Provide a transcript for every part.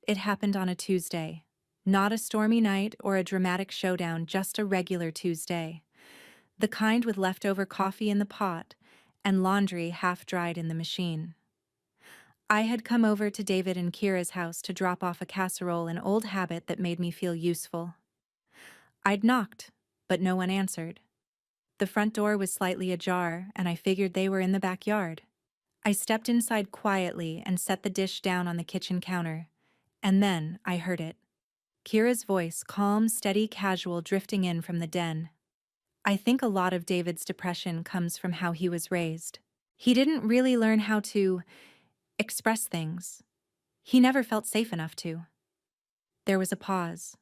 It happened on a Tuesday. Not a stormy night or a dramatic showdown, just a regular Tuesday. The kind with leftover coffee in the pot and laundry half dried in the machine. I had come over to David and Kira's house to drop off a casserole, an old habit that made me feel useful. I'd knocked, but no one answered. The front door was slightly ajar, and I figured they were in the backyard. I stepped inside quietly and set the dish down on the kitchen counter. And then I heard it. Kira's voice, calm, steady, casual, drifting in from the den. I think a lot of David's depression comes from how he was raised. He didn't really learn how to express things. He never felt safe enough to. There was a pause.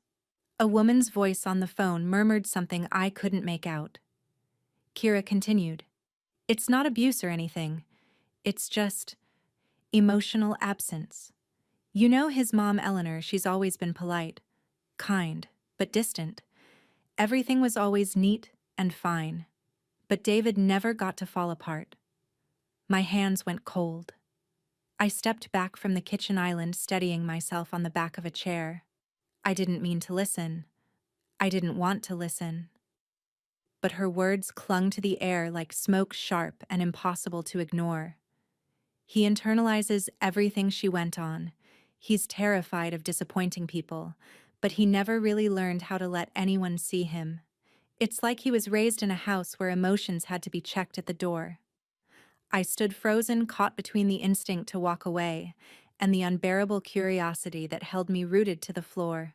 A woman's voice on the phone murmured something I couldn't make out. Kira continued. It's not abuse or anything. It's just emotional absence. You know his mom, Eleanor, she's always been polite, kind, but distant. Everything was always neat and fine. But David never got to fall apart. My hands went cold. I stepped back from the kitchen island, steadying myself on the back of a chair. I didn't mean to listen. I didn't want to listen. But her words clung to the air like smoke, sharp and impossible to ignore. He internalizes everything, she went on. He's terrified of disappointing people, but he never really learned how to let anyone see him. It's like he was raised in a house where emotions had to be checked at the door. I stood frozen, caught between the instinct to walk away and the unbearable curiosity that held me rooted to the floor.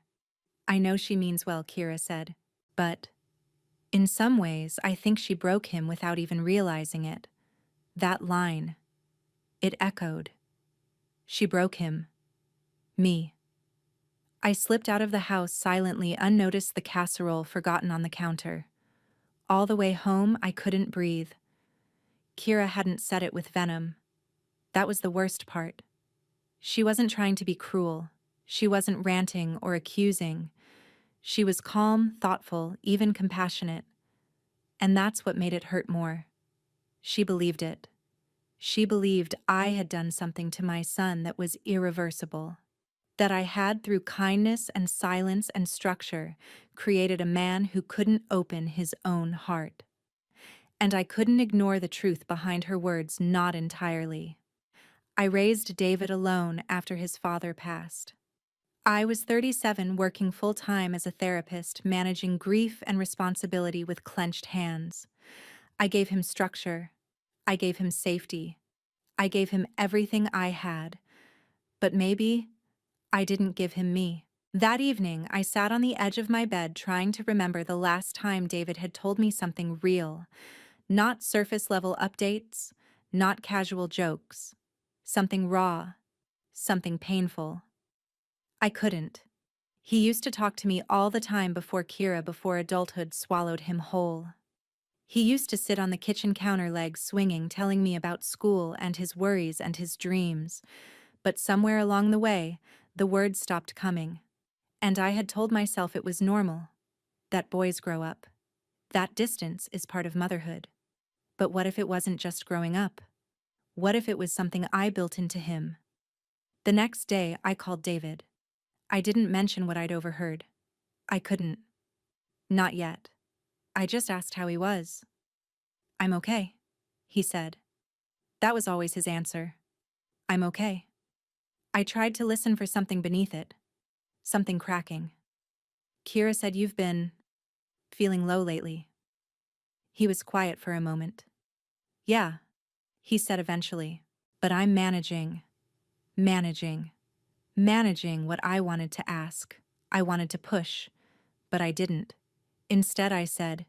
I know she means well, Kira said, but in some ways I think she broke him without even realizing it. That line, it echoed. She broke him. Me. I slipped out of the house silently, unnoticed, the casserole forgotten on the counter. All the way home, I couldn't breathe. Kira hadn't said it with venom. That was the worst part. She wasn't trying to be cruel. She wasn't ranting or accusing. She was calm, thoughtful, even compassionate. And that's what made it hurt more. She believed it. She believed I had done something to my son that was irreversible. That I had, through kindness and silence and structure, created a man who couldn't open his own heart. And I couldn't ignore the truth behind her words, not entirely. I raised David alone after his father passed. I was 37, working full-time as a therapist, managing grief and responsibility with clenched hands. I gave him structure. I gave him safety. I gave him everything I had. But maybe I didn't give him me. That evening, I sat on the edge of my bed trying to remember the last time David had told me something real. Not surface-level updates, not casual jokes. Something raw, something painful. I couldn't. He used to talk to me all the time before adulthood swallowed him whole. He used to sit on the kitchen counter, legs swinging, telling me about school and his worries and his dreams. But somewhere along the way, the words stopped coming. And I had told myself it was normal, that boys grow up. That distance is part of motherhood. But what if it wasn't just growing up? What if it was something I built into him? The next day, I called David. I didn't mention what I'd overheard. I couldn't. Not yet. I just asked how he was. I'm okay, he said. That was always his answer. I'm okay. I tried to listen for something beneath it. Something cracking. Kira said, you've been feeling low lately. He was quiet for a moment. Yeah, he said eventually. But I'm managing what I wanted to ask. I wanted to push, but I didn't. Instead, I said,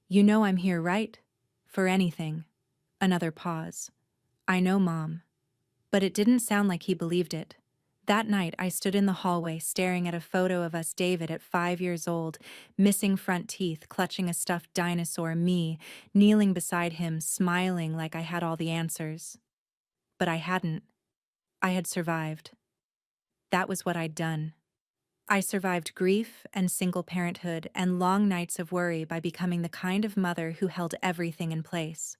you know I'm here, right? For anything. Another pause. I know, Mom. But it didn't sound like he believed it. That night, I stood in the hallway staring at a photo of us, David at 5 years old, missing front teeth, clutching a stuffed dinosaur, me, kneeling beside him, smiling like I had all the answers. But I hadn't. I had survived. That was what I'd done. I survived grief and single parenthood and long nights of worry by becoming the kind of mother who held everything in place,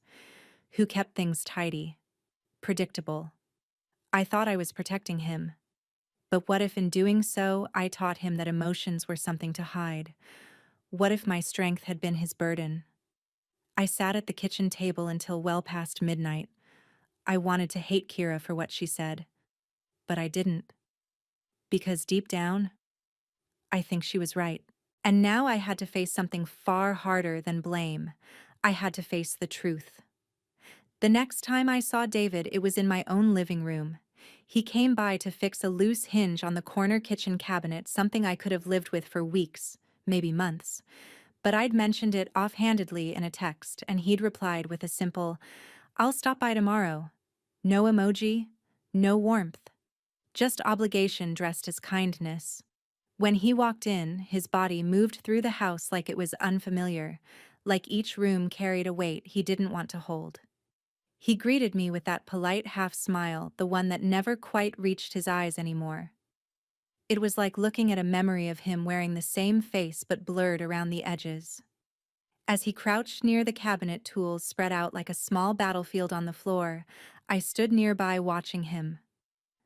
who kept things tidy, predictable. I thought I was protecting him. But what if in doing so, I taught him that emotions were something to hide? What if my strength had been his burden? I sat at the kitchen table until well past midnight. I wanted to hate Kira for what she said, but I didn't. Because deep down, I think she was right. And now I had to face something far harder than blame. I had to face the truth. The next time I saw David, it was in my own living room. He came by to fix a loose hinge on the corner kitchen cabinet, something I could have lived with for weeks, maybe months. But I'd mentioned it offhandedly in a text, and he'd replied with a simple, "I'll stop by tomorrow." No emoji, no warmth, just obligation dressed as kindness. When he walked in, his body moved through the house like it was unfamiliar, like each room carried a weight he didn't want to hold. He greeted me with that polite half-smile, the one that never quite reached his eyes anymore. It was like looking at a memory of him wearing the same face but blurred around the edges. As he crouched near the cabinet tools spread out like a small battlefield on the floor, I stood nearby watching him.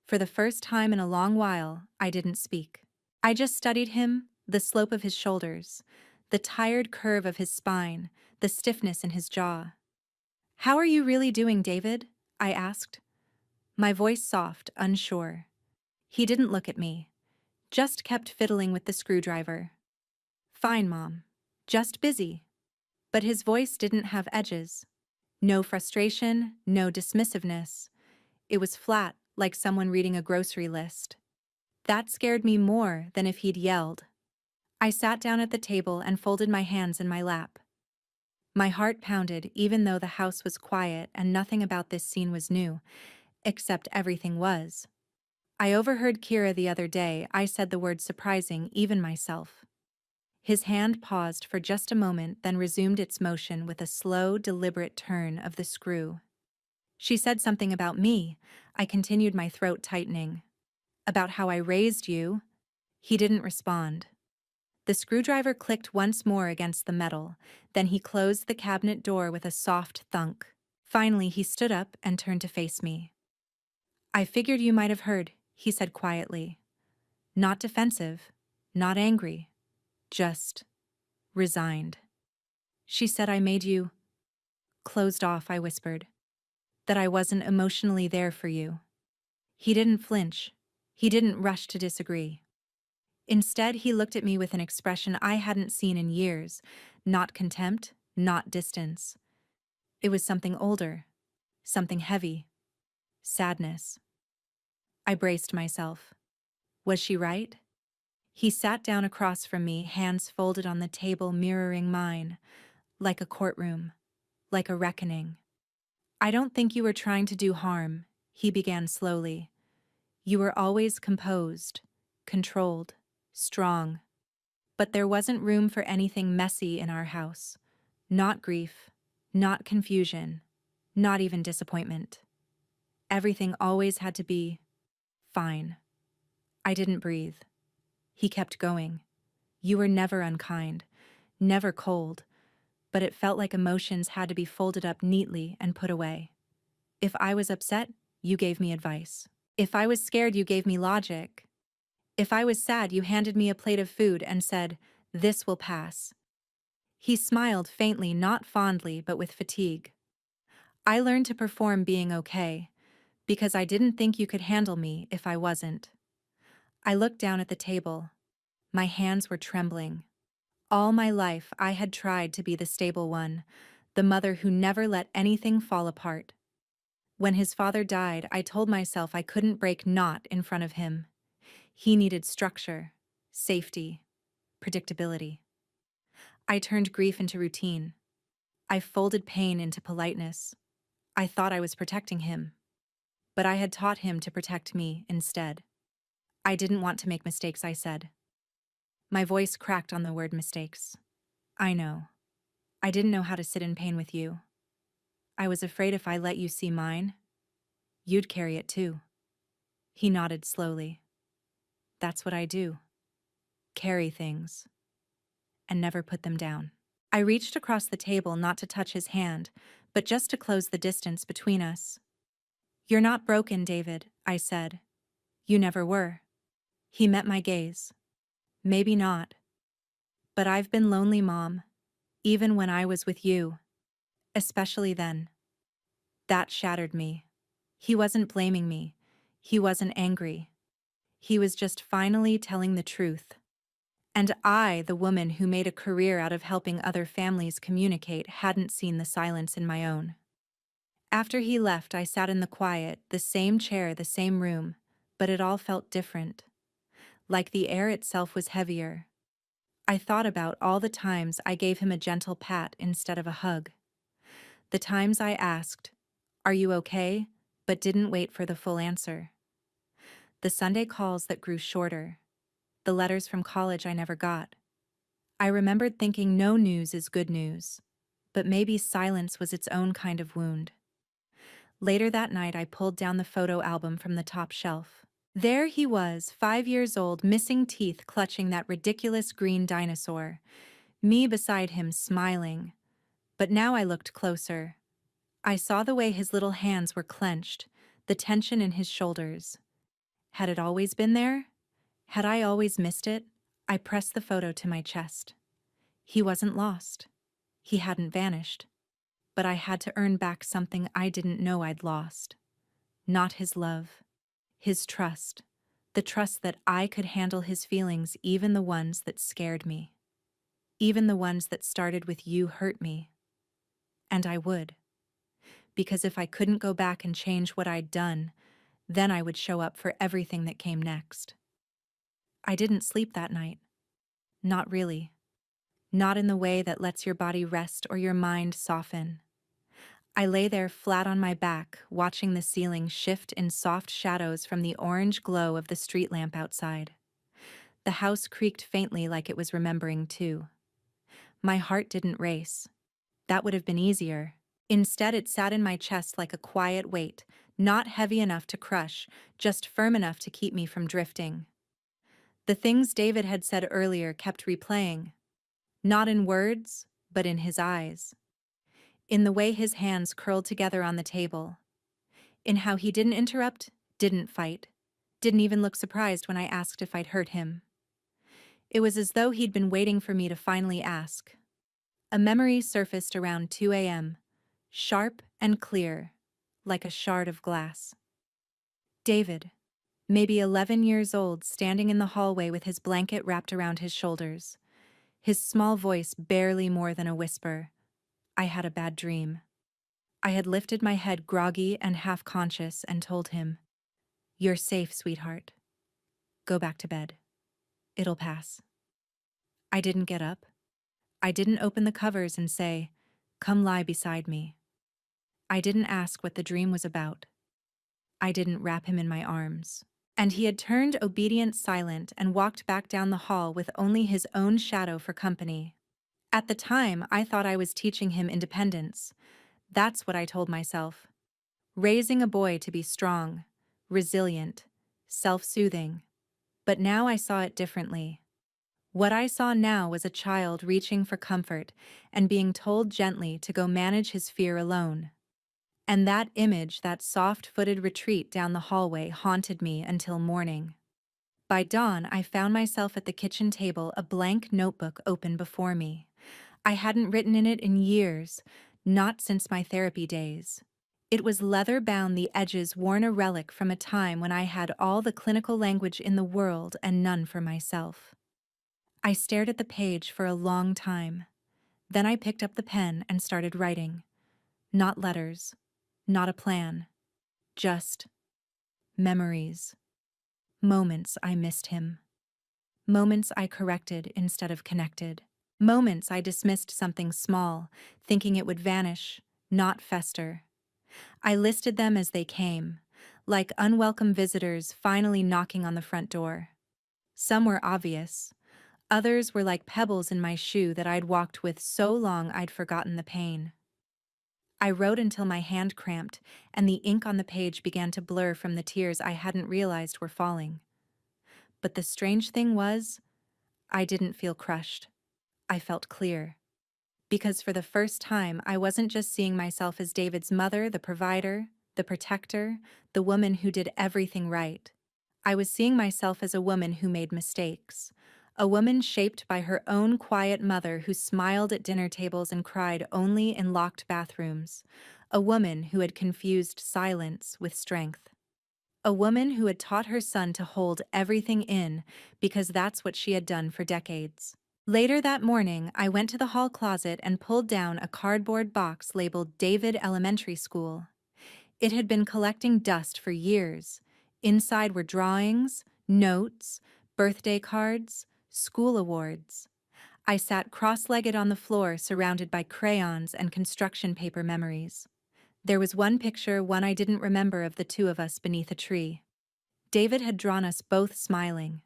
For the first time in a long while, I didn't speak. I just studied him, the slope of his shoulders, the tired curve of his spine, the stiffness in his jaw. "How are you really doing, David?" I asked, my voice soft, unsure. He didn't look at me, just kept fiddling with the screwdriver. "Fine, Mom. Just busy." But his voice didn't have edges. No frustration, no dismissiveness. It was flat, like someone reading a grocery list. That scared me more than if he'd yelled. I sat down at the table and folded my hands in my lap. My heart pounded even though the house was quiet and nothing about this scene was new, except everything was. I overheard Kira the other day. I said the word surprising, even myself. His hand paused for just a moment, then resumed its motion with a slow, deliberate turn of the screw. "She said something about me," I continued, my throat tightening. "About how I raised you." He didn't respond. The screwdriver clicked once more against the metal, then he closed the cabinet door with a soft thunk. Finally, he stood up and turned to face me. "I figured you might have heard," he said quietly. Not defensive, not angry, just resigned. "She said I made you closed off," I whispered. "That I wasn't emotionally there for you." He didn't flinch. He didn't rush to disagree. Instead, he looked at me with an expression I hadn't seen in years, not contempt, not distance. It was something older, something heavy, sadness. I braced myself. Was she right? He sat down across from me, hands folded on the table mirroring mine, like a courtroom, like a reckoning. "I don't think you were trying to do harm," he began slowly. "You were always composed, controlled, strong. But there wasn't room for anything messy in our house. Not grief, not confusion, not even disappointment. Everything always had to be fine." I didn't breathe. He kept going. "You were never unkind, never cold, but it felt like emotions had to be folded up neatly and put away. If I was upset, you gave me advice. If I was scared, you gave me logic. If I was sad, you handed me a plate of food and said, 'This will pass.'" He smiled faintly, not fondly, but with fatigue. "I learned to perform being okay, because I didn't think you could handle me if I wasn't." I looked down at the table. My hands were trembling. All my life, I had tried to be the stable one, the mother who never let anything fall apart. When his father died, I told myself I couldn't break naught in front of him. He needed structure, safety, predictability. I turned grief into routine. I folded pain into politeness. I thought I was protecting him, but I had taught him to protect me instead. "I didn't want to make mistakes," I said. My voice cracked on the word mistakes. "I know. I didn't know how to sit in pain with you. I was afraid if I let you see mine, you'd carry it too." He nodded slowly. "That's what I do. Carry things. And never put them down." I reached across the table, not to touch his hand, but just to close the distance between us. "You're not broken, David," I said. "You never were. He met my gaze. Maybe not. But I've been lonely, Mom, even when I was with you. Especially then. That shattered me. He wasn't blaming me. He wasn't angry. He was just finally telling the truth. And I, the woman who made a career out of helping other families communicate, hadn't seen the silence in my own. After he left, I sat in the quiet, the same chair, the same room, but it all felt different. Like the air itself was heavier. I thought about all the times I gave him a gentle pat instead of a hug. The times I asked, "Are you okay?" but didn't wait for the full answer. The Sunday calls that grew shorter. The letters from college I never got. I remembered thinking no news is good news, but maybe silence was its own kind of wound. Later that night, I pulled down the photo album from the top shelf. There he was, 5 years old, missing teeth, clutching that ridiculous green dinosaur. Me beside him, smiling. But now I looked closer. I saw the way his little hands were clenched, the tension in his shoulders. Had it always been there? Had I always missed it? I pressed the photo to my chest. He wasn't lost. He hadn't vanished. But I had to earn back something I didn't know I'd lost. Not his love. His trust. The trust that I could handle his feelings, even the ones that scared me. Even the ones that started with "you hurt me." And I would. Because if I couldn't go back and change what I'd done, then I would show up for everything that came next. I didn't sleep that night. Not really. Not in the way that lets your body rest or your mind soften. I lay there flat on my back, watching the ceiling shift in soft shadows from the orange glow of the street lamp outside. The house creaked faintly, like it was remembering too. My heart didn't race. That would have been easier. Instead, it sat in my chest like a quiet weight, not heavy enough to crush, just firm enough to keep me from drifting. The things David had said earlier kept replaying. Not in words, but in his eyes. In the way his hands curled together on the table. In how he didn't interrupt, didn't fight, didn't even look surprised when I asked if I'd hurt him. It was as though he'd been waiting for me to finally ask. A memory surfaced around 2 a.m., sharp and clear, like a shard of glass. David, maybe 11 years old, standing in the hallway with his blanket wrapped around his shoulders. His small voice barely more than a whisper. I had a bad dream. I had lifted my head, groggy and half-conscious, and told him, "You're safe, sweetheart. Go back to bed. It'll pass." I didn't get up. I didn't open the covers and say, "Come lie beside me." I didn't ask what the dream was about. I didn't wrap him in my arms. And he had turned obedient, silent, and walked back down the hall with only his own shadow for company. At the time, I thought I was teaching him independence. That's what I told myself. Raising a boy to be strong, resilient, self-soothing. But now I saw it differently. What I saw now was a child reaching for comfort and being told gently to go manage his fear alone. And that image, that soft-footed retreat down the hallway, haunted me until morning. By dawn, I found myself at the kitchen table, a blank notebook open before me. I hadn't written in it in years, not since my therapy days. It was leather-bound, the edges worn, a relic from a time when I had all the clinical language in the world and none for myself. I stared at the page for a long time. Then I picked up the pen and started writing. Not letters, not a plan, just memories. Moments I missed him. Moments I corrected instead of connected. Moments I dismissed something small, thinking it would vanish, not fester. I listed them as they came, like unwelcome visitors finally knocking on the front door. Some were obvious. Others were like pebbles in my shoe that I'd walked with so long I'd forgotten the pain. I wrote until my hand cramped, and the ink on the page began to blur from the tears I hadn't realized were falling. But the strange thing was, I didn't feel crushed. I felt clear. Because for the first time, I wasn't just seeing myself as David's mother, the provider, the protector, the woman who did everything right. I was seeing myself as a woman who made mistakes. A woman shaped by her own quiet mother who smiled at dinner tables and cried only in locked bathrooms. A woman who had confused silence with strength. A woman who had taught her son to hold everything in because that's what she had done for decades. Later that morning, I went to the hall closet and pulled down a cardboard box labeled David Elementary School. It had been collecting dust for years. Inside were drawings, notes, birthday cards, school awards. I sat cross-legged on the floor surrounded by crayons and construction paper memories. There was one picture, one I didn't remember, of the two of us beneath a tree. David had drawn us both smiling.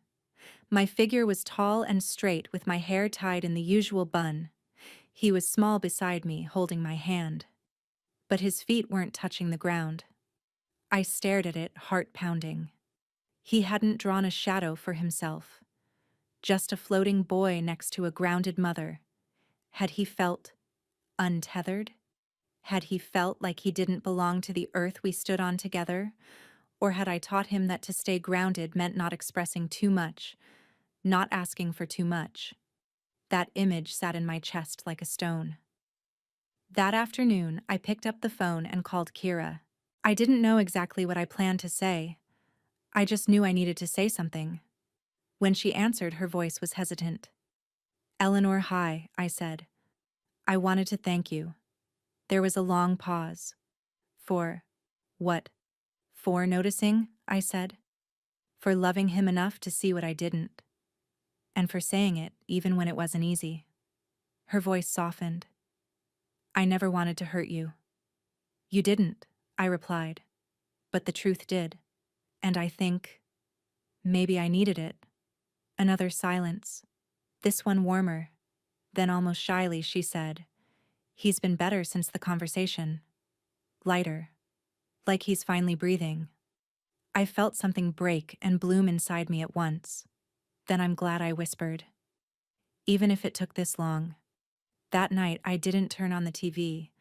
My figure was tall and straight with my hair tied in the usual bun. He was small beside me, holding my hand. But his feet weren't touching the ground. I stared at it, heart pounding. He hadn't drawn a shadow for himself. Just a floating boy next to a grounded mother. Had he felt untethered? Had he felt like he didn't belong to the earth we stood on together? Or had I taught him that to stay grounded meant not expressing too much, not asking for too much? That image sat in my chest like a stone. That afternoon, I picked up the phone and called Kira. I didn't know exactly what I planned to say. I just knew I needed to say something. When she answered, her voice was hesitant. "Eleanor, hi," I said. "I wanted to thank you." There was a long pause. "For what?" "For noticing," I said. "For loving him enough to see what I didn't. And for saying it, even when it wasn't easy." Her voice softened. "I never wanted to hurt you." "You didn't," I replied. "But the truth did. And I think maybe I needed it." Another silence. This one warmer. Then almost shyly she said, "He's been better since the conversation. Lighter. Like he's finally breathing." I felt something break and bloom inside me at once. Then I'm glad I whispered. Even if it took this long. That night I didn't turn on the TV.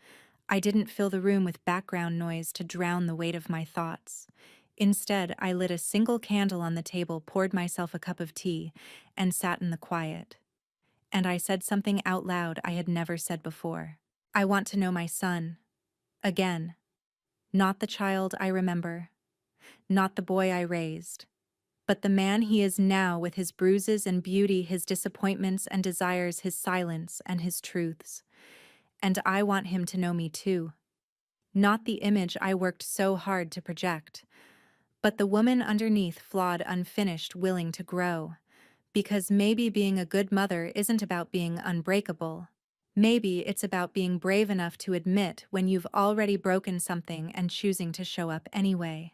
I didn't fill the room with background noise to drown the weight of my thoughts. Instead, I lit a single candle on the table, poured myself a cup of tea, and sat in the quiet. And I said something out loud I had never said before. I want to know my son. Again. Not the child I remember. Not the boy I raised. But the man he is now, with his bruises and beauty, his disappointments and desires, his silence and his truths. And I want him to know me too. Not the image I worked so hard to project, but the woman underneath, flawed, unfinished, willing to grow. Because maybe being a good mother isn't about being unbreakable. Maybe it's about being brave enough to admit when you've already broken something and choosing to show up anyway.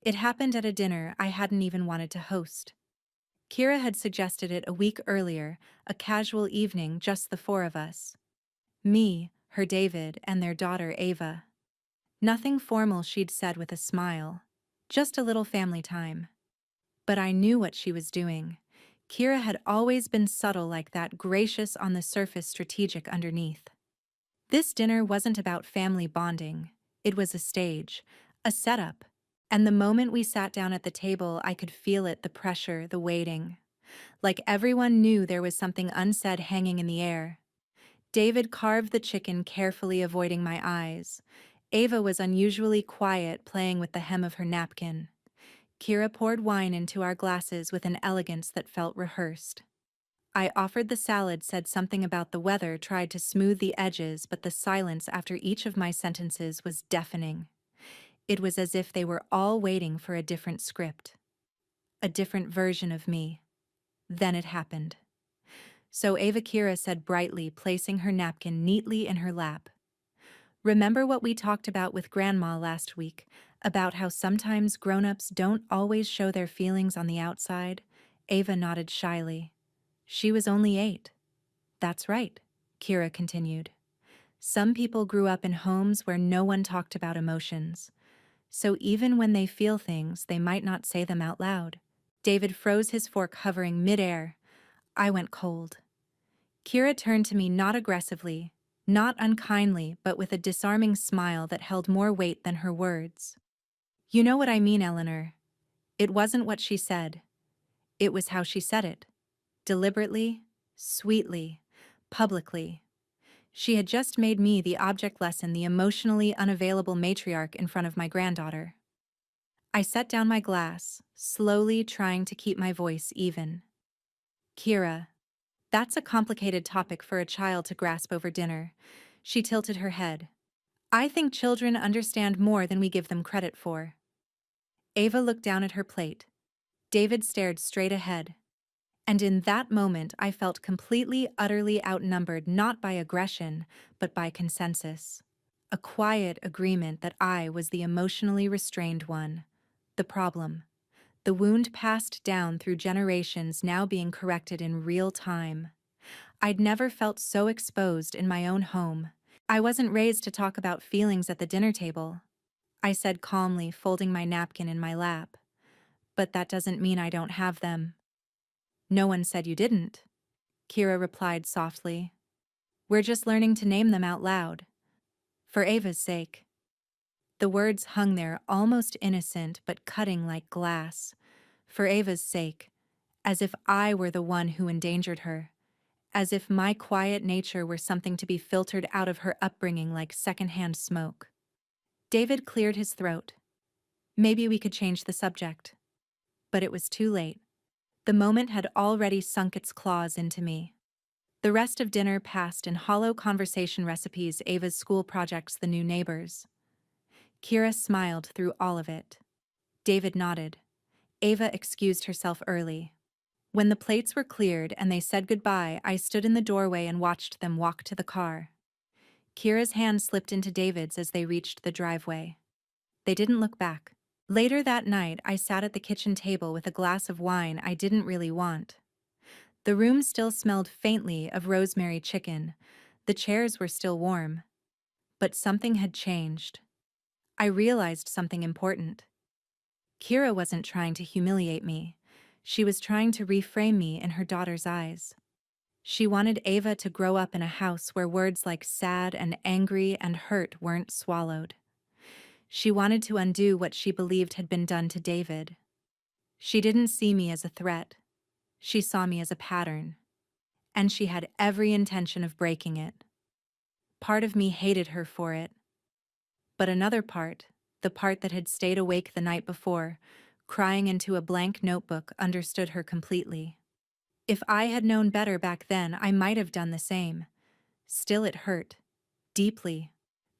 It happened at a dinner I hadn't even wanted to host. Kira had suggested it a week earlier, a casual evening, just the four of us. Me, her David, and their daughter Ava. Nothing formal, she'd said with a smile. Just a little family time. But I knew what she was doing. Kira had always been subtle like that, gracious on the surface, strategic underneath. This dinner wasn't about family bonding. It was a stage, a setup. And the moment we sat down at the table, I could feel it, the pressure, the waiting. Like everyone knew there was something unsaid hanging in the air. David carved the chicken, carefully avoiding my eyes. Ava was unusually quiet, playing with the hem of her napkin. Kira poured wine into our glasses with an elegance that felt rehearsed. I offered the salad, said something about the weather, tried to smooth the edges, but the silence after each of my sentences was deafening. It was as if they were all waiting for a different script. A different version of me. Then it happened. So Ava, Kira said brightly, placing her napkin neatly in her lap. "Remember what we talked about with Grandma last week, about how sometimes grown-ups don't always show their feelings on the outside?" Ava nodded shyly. "She was only 8. "That's right," Kira continued. "Some people grew up in homes where no one talked about emotions. So even when they feel things, they might not say them out loud." David froze, his fork hovering mid-air. I went cold. Kira turned to me, not aggressively, not unkindly, but with a disarming smile that held more weight than her words. "You know what I mean, Eleanor. It wasn't what she said. It was how she said it. Deliberately, sweetly, publicly. She had just made me the object lesson, the emotionally unavailable matriarch in front of my granddaughter. I set down my glass, slowly trying to keep my voice even. Kira, that's a complicated topic for a child to grasp over dinner. She tilted her head. I think children understand more than we give them credit for. Ava looked down at her plate. David stared straight ahead. And in that moment I felt completely, utterly outnumbered, not by aggression, but by consensus. A quiet agreement that I was the emotionally restrained one. The problem. The wound passed down through generations, now being corrected in real time. I'd never felt so exposed in my own home. I wasn't raised to talk about feelings at the dinner table, I said calmly, folding my napkin in my lap. But that doesn't mean I don't have them. No one said you didn't, Kira replied softly. We're just learning to name them out loud. For Ava's sake. The words hung there, almost innocent but cutting like glass. For Ava's sake. As if I were the one who endangered her. As if my quiet nature were something to be filtered out of her upbringing like secondhand smoke. David cleared his throat. Maybe we could change the subject. But it was too late. The moment had already sunk its claws into me. The rest of dinner passed in hollow conversation recipes, Ava's school projects, the new neighbors. Kira smiled through all of it. David nodded. Ava excused herself early. When the plates were cleared and they said goodbye, I stood in the doorway and watched them walk to the car. Kira's hand slipped into David's as they reached the driveway. They didn't look back. Later that night, I sat at the kitchen table with a glass of wine I didn't really want. The room still smelled faintly of rosemary chicken. The chairs were still warm. But something had changed. I realized something important. Kira wasn't trying to humiliate me. She was trying to reframe me in her daughter's eyes. She wanted Ava to grow up in a house where words like sad and angry and hurt weren't swallowed. She wanted to undo what she believed had been done to David. She didn't see me as a threat. She saw me as a pattern. And she had every intention of breaking it. Part of me hated her for it. But another part, the part that had stayed awake the night before, crying into a blank notebook, understood her completely. If I had known better back then, I might have done the same. Still, it hurt. Deeply.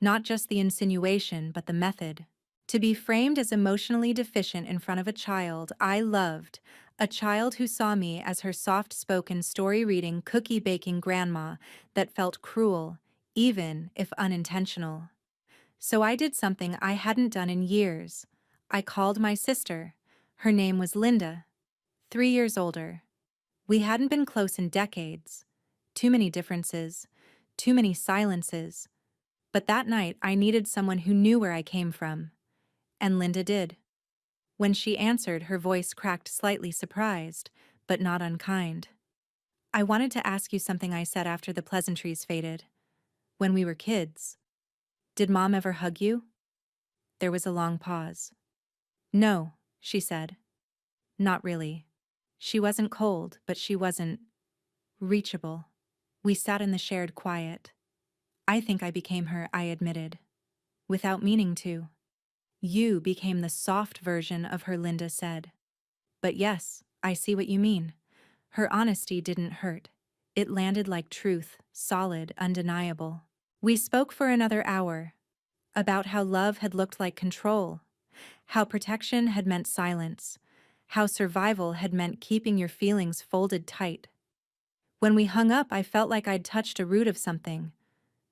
Not just the insinuation, but the method. To be framed as emotionally deficient in front of a child I loved, a child who saw me as her soft-spoken, story-reading, cookie-baking grandma that felt cruel, even if unintentional. So I did something I hadn't done in years. I called my sister. Her name was Linda. 3 years older. We hadn't been close in decades. Too many differences. Too many silences. But that night I needed someone who knew where I came from. And Linda did. When she answered, her voice cracked, slightly surprised, but not unkind. I wanted to ask you something, I said after the pleasantries faded. When we were kids. Did Mom ever hug you? There was a long pause. No, she said. Not really. She wasn't cold, but she wasn't reachable. We sat in the shared quiet. I think I became her, I admitted. Without meaning to. You became the soft version of her, Linda said. But yes, I see what you mean. Her honesty didn't hurt. It landed like truth, solid, undeniable. We spoke for another hour. About how love had looked like control. How protection had meant silence. How survival had meant keeping your feelings folded tight. When we hung up, I felt like I'd touched a root of something.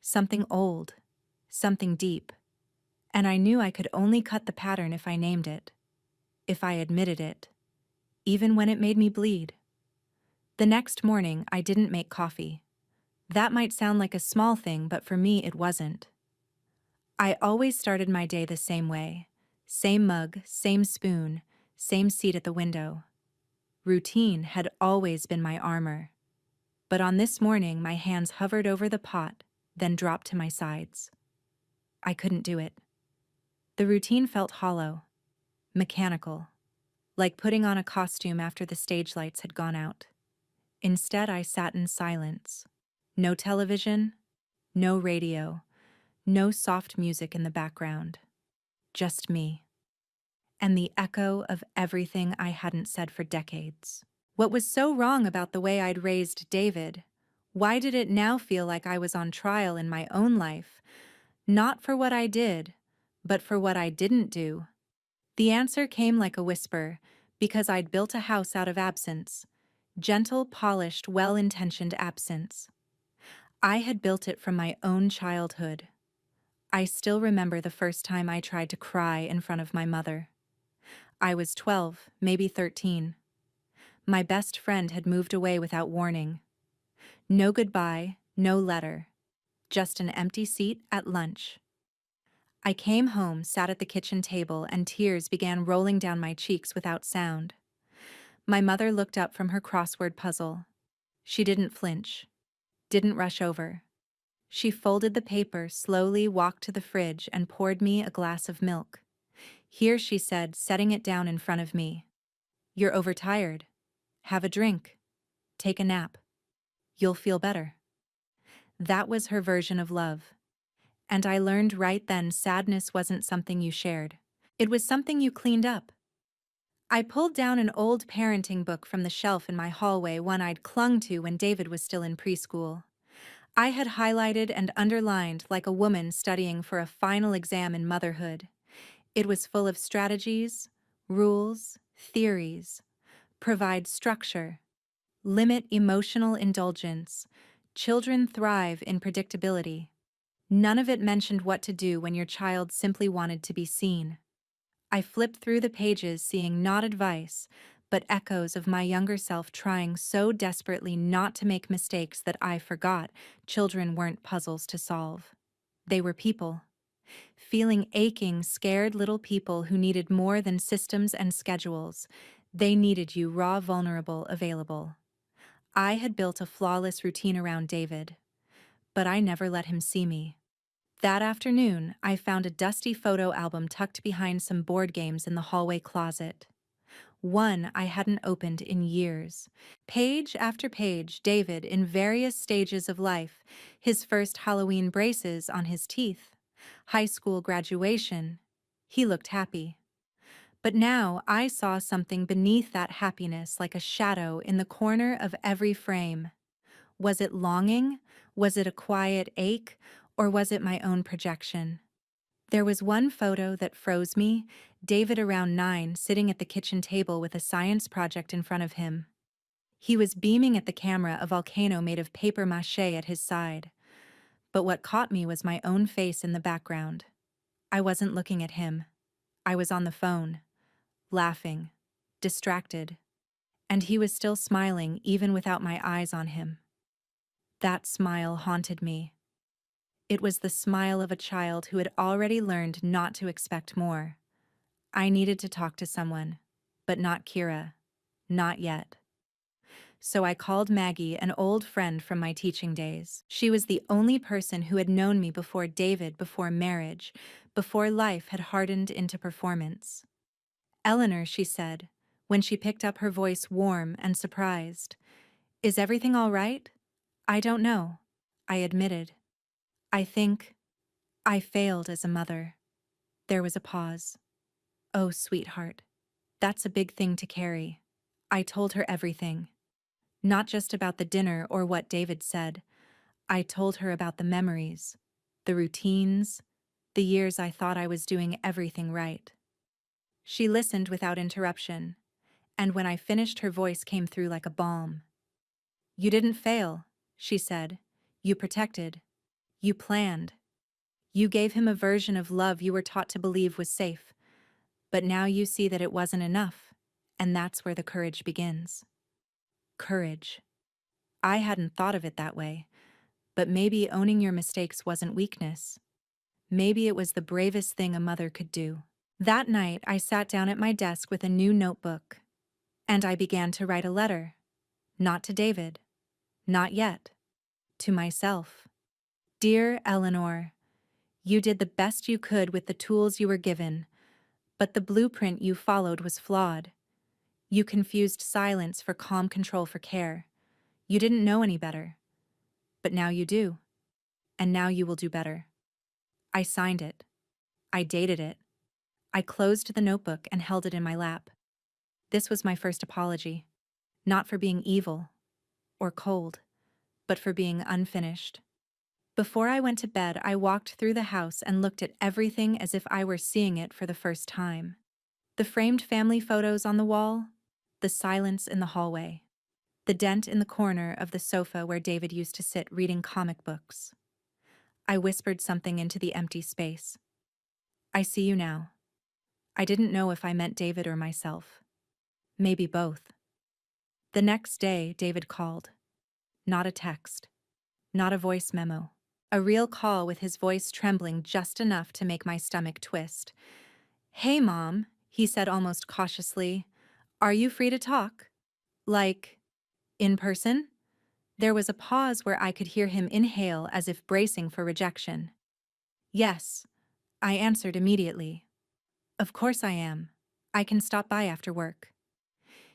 Something old. Something deep. And I knew I could only cut the pattern if I named it. If I admitted it. Even when it made me bleed. The next morning, I didn't make coffee. That might sound like a small thing, but for me it wasn't. I always started my day the same way. Same mug, same spoon, same seat at the window. Routine had always been my armor. But on this morning, my hands hovered over the pot, then dropped to my sides. I couldn't do it. The routine felt hollow, mechanical, like putting on a costume after the stage lights had gone out. Instead, I sat in silence. No television, no radio, no soft music in the background. Just me. And the echo of everything I hadn't said for decades. What was so wrong about the way I'd raised David? Why did it now feel like I was on trial in my own life? Not for what I did, but for what I didn't do. The answer came like a whisper, because I'd built a house out of absence. Gentle, polished, well-intentioned absence. I had built it from my own childhood. I still remember the first time I tried to cry in front of my mother. I was 12, maybe 13. My best friend had moved away without warning. No goodbye, no letter. Just an empty seat at lunch. I came home, sat at the kitchen table, and tears began rolling down my cheeks without sound. My mother looked up from her crossword puzzle. She didn't flinch. Didn't rush over. She folded the paper, slowly walked to the fridge, and poured me a glass of milk. Here, she said, setting it down in front of me. You're overtired. Have a drink. Take a nap. You'll feel better. That was her version of love. And I learned right then sadness wasn't something you shared. It was something you cleaned up. I pulled down an old parenting book from the shelf in my hallway, one I'd clung to when David was still in preschool. I had highlighted and underlined like a woman studying for a final exam in motherhood. It was full of strategies, rules, theories. Provide structure. Limit emotional indulgence. Children thrive in predictability. None of it mentioned what to do when your child simply wanted to be seen. I flipped through the pages, seeing not advice, but echoes of my younger self trying so desperately not to make mistakes that I forgot children weren't puzzles to solve. They were people. Feeling aching, scared little people who needed more than systems and schedules. They needed you raw, vulnerable, available. I had built a flawless routine around David, but I never let him see me. That afternoon, I found a dusty photo album tucked behind some board games in the hallway closet. One I hadn't opened in years. Page after page, David in various stages of life, his first Halloween braces on his teeth, high school graduation. He looked happy. But now I saw something beneath that happiness, like a shadow in the corner of every frame. Was it longing? Was it a quiet ache? Or was it my own projection? There was one photo that froze me, David around 9, sitting at the kitchen table with a science project in front of him. He was beaming at the camera, a volcano made of paper mache at his side. But what caught me was my own face in the background. I wasn't looking at him. I was on the phone, laughing, distracted. And he was still smiling even without my eyes on him. That smile haunted me. It was the smile of a child who had already learned not to expect more. I needed to talk to someone, but not Kira. Not yet. So I called Maggie, an old friend from my teaching days. She was the only person who had known me before David, before marriage, before life had hardened into performance. Eleanor, she said, when she picked up, her voice warm and surprised. Is everything all right? I don't know, I admitted. I think I failed as a mother. There was a pause. Oh, sweetheart, that's a big thing to carry. I told her everything. Not just about the dinner or what David said. I told her about the memories, the routines, the years I thought I was doing everything right. She listened without interruption, and when I finished, her voice came through like a balm. You didn't fail, she said. You protected. You planned. You gave him a version of love you were taught to believe was safe. But now you see that it wasn't enough, and that's where the courage begins. Courage. I hadn't thought of it that way, but maybe owning your mistakes wasn't weakness. Maybe it was the bravest thing a mother could do. That night, I sat down at my desk with a new notebook, and I began to write a letter. Not to David. Not yet. To myself. Dear Eleanor, you did the best you could with the tools you were given, but the blueprint you followed was flawed. You confused silence for calm control for care. You didn't know any better. But now you do. And now you will do better. I signed it. I dated it. I closed the notebook and held it in my lap. This was my first apology. Not for being evil or cold, but for being unfinished. Before I went to bed, I walked through the house and looked at everything as if I were seeing it for the first time. The framed family photos on the wall, the silence in the hallway, the dent in the corner of the sofa where David used to sit reading comic books. I whispered something into the empty space. I see you now. I didn't know if I meant David or myself. Maybe both. The next day, David called. Not a text. Not a voice memo. A real call with his voice trembling just enough to make my stomach twist. "Hey, Mom," he said almost cautiously. "Are you free to talk? Like, in person?" There was a pause where I could hear him inhale as if bracing for rejection. "Yes," I answered immediately. "Of course I am. I can stop by after work."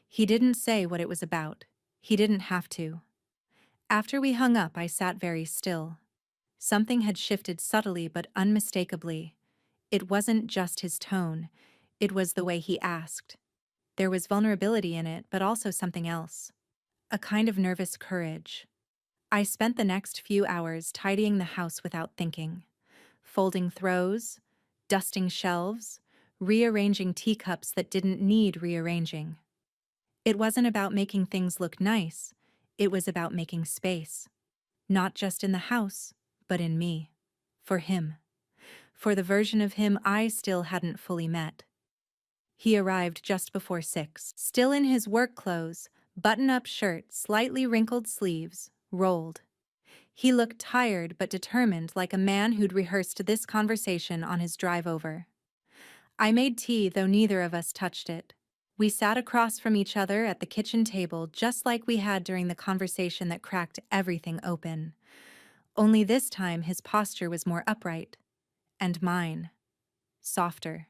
He didn't say what it was about. He didn't have to. After we hung up, I sat very still. Something had shifted subtly but unmistakably. It wasn't just his tone. It was the way he asked. There was vulnerability in it, but also something else. A kind of nervous courage. I spent the next few hours tidying the house without thinking. Folding throws, dusting shelves, rearranging teacups that didn't need rearranging. It wasn't about making things look nice. It was about making space. Not just in the house, but in me. For him. For the version of him I still hadn't fully met. He arrived just before 6, still in his work clothes, button-up shirt, slightly wrinkled sleeves, rolled. He looked tired but determined, like a man who'd rehearsed this conversation on his drive over. I made tea, though neither of us touched it. We sat across from each other at the kitchen table just like we had during the conversation that cracked everything open. Only this time his posture was more upright. And mine. Softer.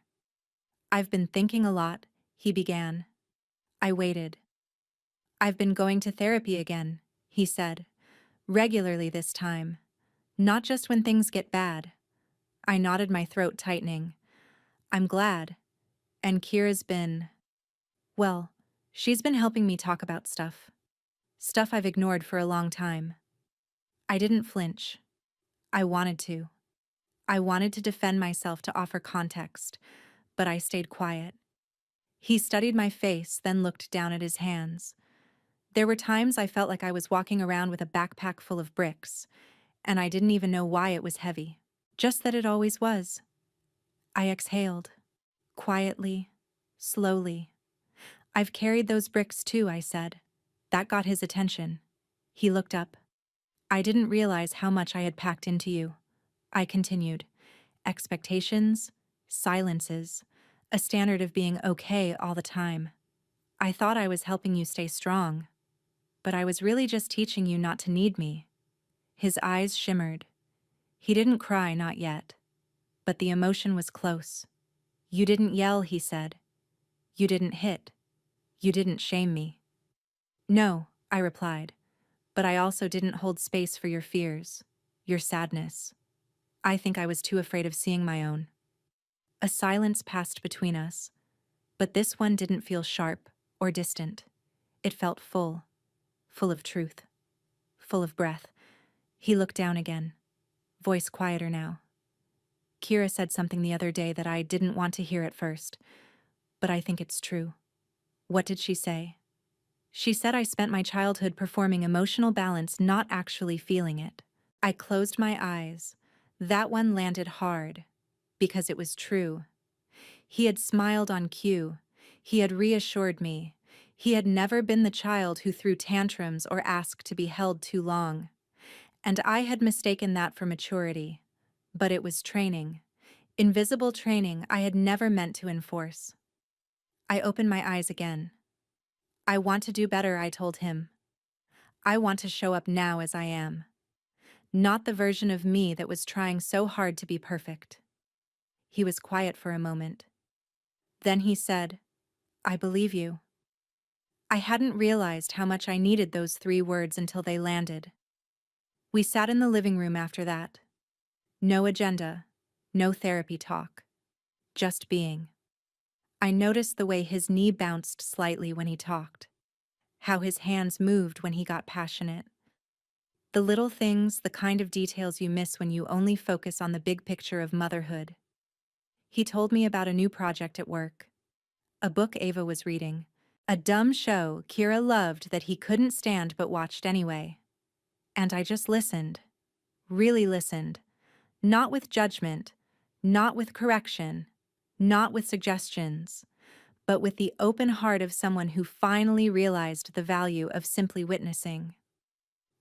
"I've been thinking a lot," he began. I waited. "I've been going to therapy again," he said. "Regularly this time. Not just when things get bad." I nodded, my throat tightening. "I'm glad. And Kira's been... well, she's been helping me talk about stuff. Stuff I've ignored for a long time." I didn't flinch. I wanted to. I wanted to defend myself, to offer context, but I stayed quiet. He studied my face, then looked down at his hands. There were times I felt like I was walking around with a backpack full of bricks, and I didn't even know why it was heavy. Just that it always was. I exhaled. Quietly. Slowly. "I've carried those bricks too," I said. That got his attention. He looked up. "I didn't realize how much I had packed into you," I continued. "Expectations, silences, a standard of being okay all the time. I thought I was helping you stay strong, but I was really just teaching you not to need me." His eyes shimmered. He didn't cry, not yet. But the emotion was close. "You didn't yell," he said. "You didn't hit. You didn't shame me." "No," I replied. "But I also didn't hold space for your fears, your sadness. I think I was too afraid of seeing my own." A silence passed between us, but this one didn't feel sharp or distant. It felt full. Full of truth. Full of breath. He looked down again. Voice quieter now. "Kira said something the other day that I didn't want to hear at first, but I think it's true." "What did she say?" "She said I spent my childhood performing emotional balance, not actually feeling it." I closed my eyes. That one landed hard, because it was true. He had smiled on cue. He had reassured me. He had never been the child who threw tantrums or asked to be held too long. And I had mistaken that for maturity. But it was training. Invisible training I had never meant to enforce. I opened my eyes again. "I want to do better," I told him. "I want to show up now as I am. Not the version of me that was trying so hard to be perfect." He was quiet for a moment. Then he said, "I believe you." I hadn't realized how much I needed those 3 words until they landed. We sat in the living room after that. No agenda, no therapy talk, just being. I noticed the way his knee bounced slightly when he talked, how his hands moved when he got passionate. The little things, the kind of details you miss when you only focus on the big picture of motherhood. He told me about a new project at work, a book Ava was reading, a dumb show Kira loved that he couldn't stand but watched anyway. And I just listened, really listened, not with judgment, not with correction, not with suggestions, but with the open heart of someone who finally realized the value of simply witnessing.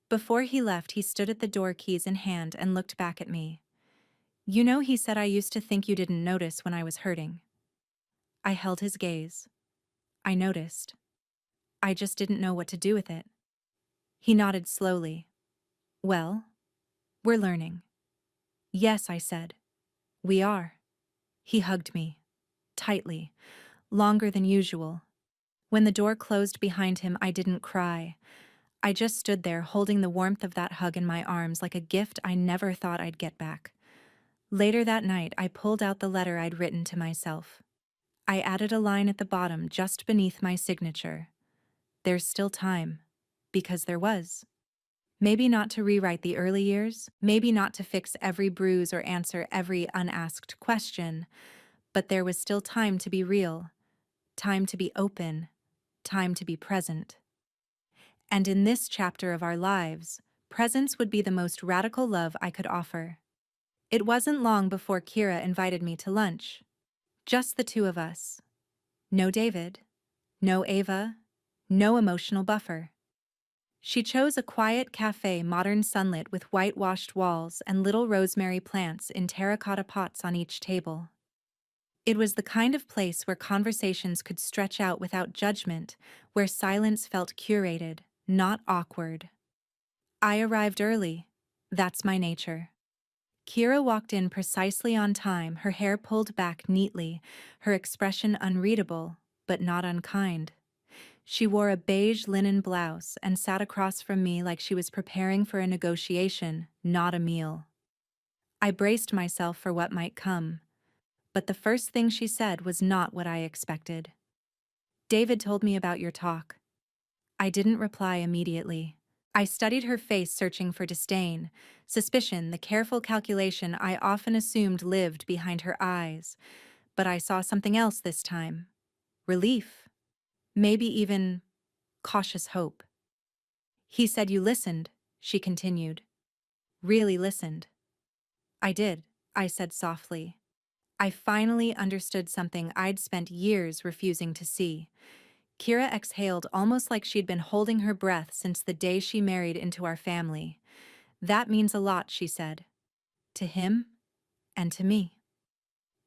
Before he left, he stood at the door, keys in hand, and looked back at me. You know, he said, I used to think you didn't notice when I was hurting. I held his gaze. I noticed. I just didn't know what to do with it. He nodded slowly. Well, we're learning. Yes, I said. We are. He hugged me. Tightly. Longer than usual. When the door closed behind him, I didn't cry. I just stood there holding the warmth of that hug in my arms like a gift I never thought I'd get back. Later that night, I pulled out the letter I'd written to myself. I added a line at the bottom just beneath my signature. There's still time. Because there was. Maybe not to rewrite the early years, maybe not to fix every bruise or answer every unasked question, but there was still time to be real, time to be open, time to be present. And in this chapter of our lives, presence would be the most radical love I could offer. It wasn't long before Kira invited me to lunch. Just the two of us. No David, no Ava, no emotional buffer. She chose a quiet cafe, modern sunlit with whitewashed walls and little rosemary plants in terracotta pots on each table. It was the kind of place where conversations could stretch out without judgment, where silence felt curated, not awkward. I arrived early. That's my nature. Kira walked in precisely on time, her hair pulled back neatly, her expression unreadable, but not unkind. She wore a beige linen blouse and sat across from me like she was preparing for a negotiation, not a meal. I braced myself for what might come, but the first thing she said was not what I expected. David told me about your talk. I didn't reply immediately. I studied her face, searching for disdain, suspicion, the careful calculation I often assumed lived behind her eyes. But I saw something else this time. Relief. Maybe even cautious hope. He said you listened, she continued. Really listened. I did, I said softly. I finally understood something I'd spent years refusing to see. Kira exhaled almost like she'd been holding her breath since the day she married into our family. That means a lot, she said. To him and to me.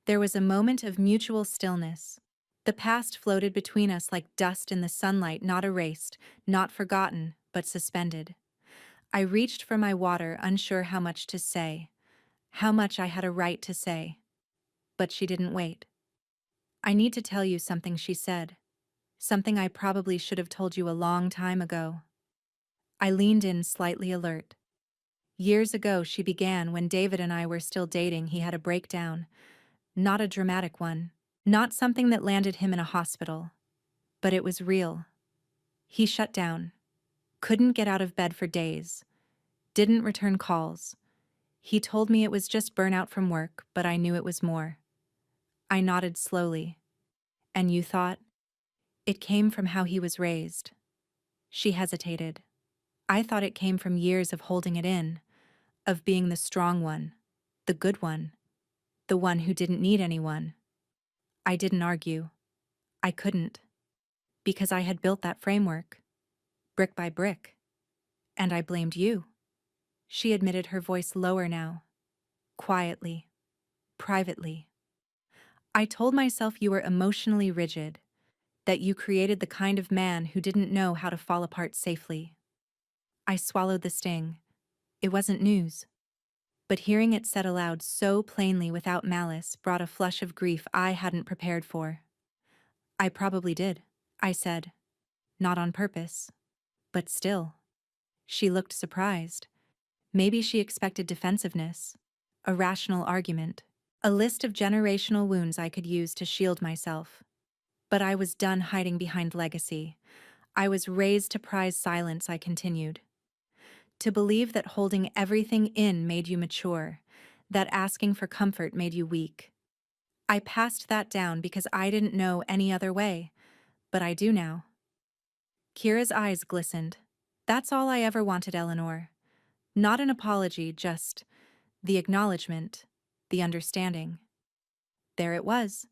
There was a moment of mutual stillness. The past floated between us like dust in the sunlight, not erased, not forgotten, but suspended. I reached for my water, unsure how much to say, how much I had a right to say. But she didn't wait. I need to tell you something, she said. Something I probably should have told you a long time ago. I leaned in, slightly alert. Years ago, she began, when David and I were still dating, he had a breakdown. Not a dramatic one. Not something that landed him in a hospital. But it was real. He shut down. Couldn't get out of bed for days. Didn't return calls. He told me it was just burnout from work, but I knew it was more. I nodded slowly. And you thought? It came from how he was raised. She hesitated. I thought it came from years of holding it in, of being the strong one, the good one, the one who didn't need anyone. I didn't argue. I couldn't. Because I had built that framework, brick by brick. And I blamed you. She admitted, her voice lower now. Quietly. Privately. I told myself you were emotionally rigid, that you created the kind of man who didn't know how to fall apart safely. I swallowed the sting. It wasn't news. But hearing it said aloud so plainly without malice brought a flush of grief I hadn't prepared for. I probably did, I said. not on purpose. But still, she looked surprised. Maybe she expected defensiveness, a rational argument, a list of generational wounds I could use to shield myself. But I was done hiding behind legacy. I was raised to prize silence, I continued. To believe that holding everything in made you mature, that asking for comfort made you weak. I passed that down because I didn't know any other way, but I do now. Kira's eyes glistened. That's all I ever wanted, Eleanor. Not an apology, just the acknowledgement, the understanding. There it was.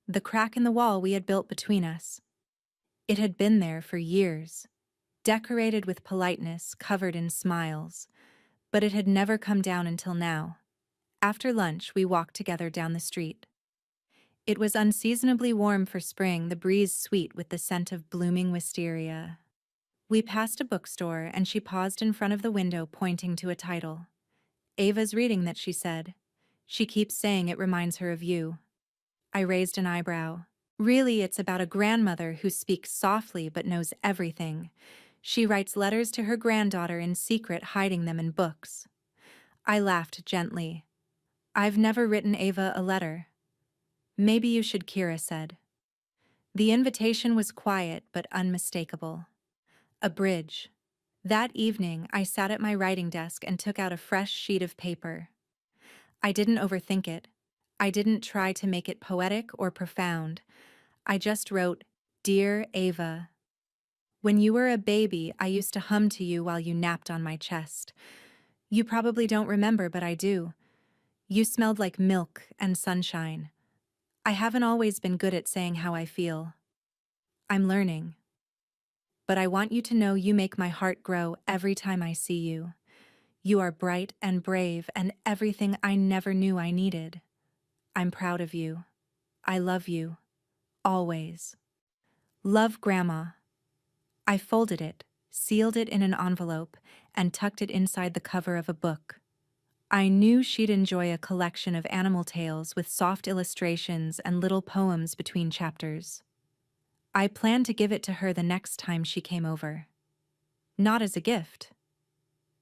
The crack in the wall we had built between us. It had been there for years, decorated with politeness, covered in smiles, but it had never come down until now. After lunch, we walked together down the street. It was unseasonably warm for spring, the breeze sweet with the scent of blooming wisteria. We passed a bookstore and she paused in front of the window, pointing to a title. Ava's reading that, she said. She keeps saying it reminds her of you. I raised an eyebrow. Really, it's about a grandmother who speaks softly but knows everything. She writes letters to her granddaughter in secret, hiding them in books. I laughed gently. I've never written Ava a letter. Maybe you should, Kira said. The invitation was quiet but unmistakable. A bridge. That evening, I sat at my writing desk and took out a fresh sheet of paper. I didn't overthink it. I didn't try to make it poetic or profound. I just wrote, "Dear Ava. When you were a baby, I used to hum to you while you napped on my chest. You probably don't remember, but I do. You smelled like milk and sunshine. I haven't always been good at saying how I feel. I'm learning. But I want you to know you make my heart grow every time I see you. You are bright and brave and everything I never knew I needed. I'm proud of you. I love you. Always. Love, Grandma." I folded it, sealed it in an envelope, and tucked it inside the cover of a book. I knew she'd enjoy a collection of animal tales with soft illustrations and little poems between chapters. I planned to give it to her the next time she came over. Not as a gift,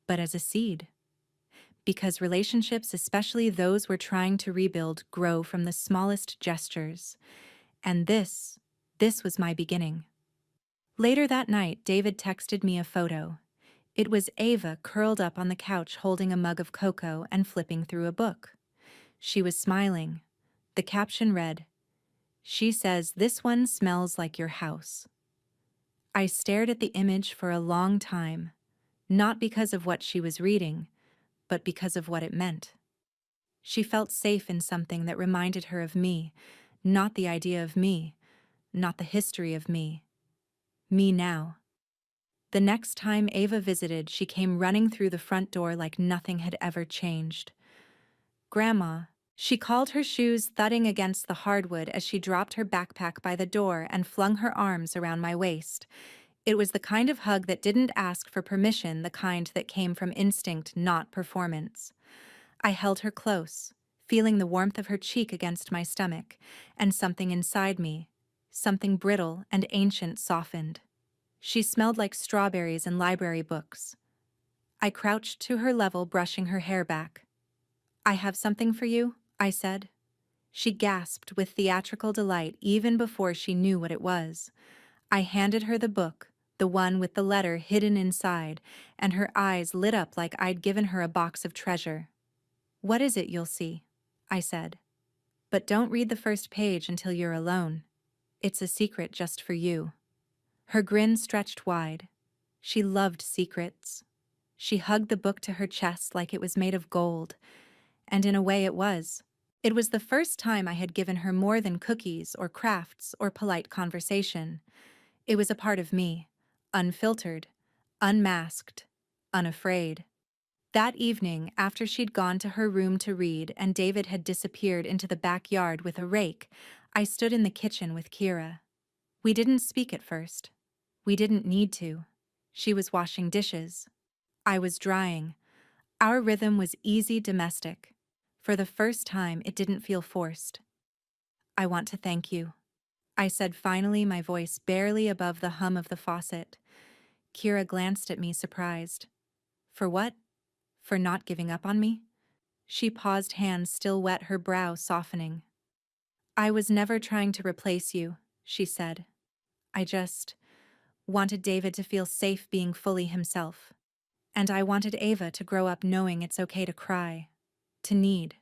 but as a seed. Because relationships, especially those we're trying to rebuild, grow from the smallest gestures. And this was my beginning. Later that night, David texted me a photo. It was Ava curled up on the couch holding a mug of cocoa and flipping through a book. She was smiling. The caption read, "She says this one smells like your house." I stared at the image for a long time, not because of what she was reading, but because of what it meant. She felt safe in something that reminded her of me, not the idea of me, not the history of me. Me now. The next time Ava visited, she came running through the front door like nothing had ever changed. "Grandma," she called, her shoes thudding against the hardwood as she dropped her backpack by the door and flung her arms around my waist. It was the kind of hug that didn't ask for permission, the kind that came from instinct, not performance. I held her close, feeling the warmth of her cheek against my stomach, and something inside me, something brittle and ancient, softened. She smelled like strawberries and library books. I crouched to her level, brushing her hair back. "I have something for you," I said. She gasped with theatrical delight even before she knew what it was. I handed her the book, the one with the letter hidden inside, and her eyes lit up like I'd given her a box of treasure. "What is it? You'll see," I said. "But don't read the first page until you're alone. It's a secret just for you." Her grin stretched wide. She loved secrets. She hugged the book to her chest like it was made of gold, and in a way it was. It was the first time I had given her more than cookies or crafts or polite conversation. It was a part of me, unfiltered, unmasked, unafraid. That evening, after she'd gone to her room to read and David had disappeared into the backyard with a rake, I stood in the kitchen with Kira. We didn't speak at first. We didn't need to. She was washing dishes. I was drying. Our rhythm was easy, domestic. For the first time, it didn't feel forced. "I want to thank you," I said finally, my voice barely above the hum of the faucet. Kira glanced at me, surprised. For what? For not giving up on me? She paused, hands still wet, her brow softening. I was never trying to replace you, she said. I just wanted David to feel safe being fully himself. And I wanted Ava to grow up knowing it's okay to cry, to need,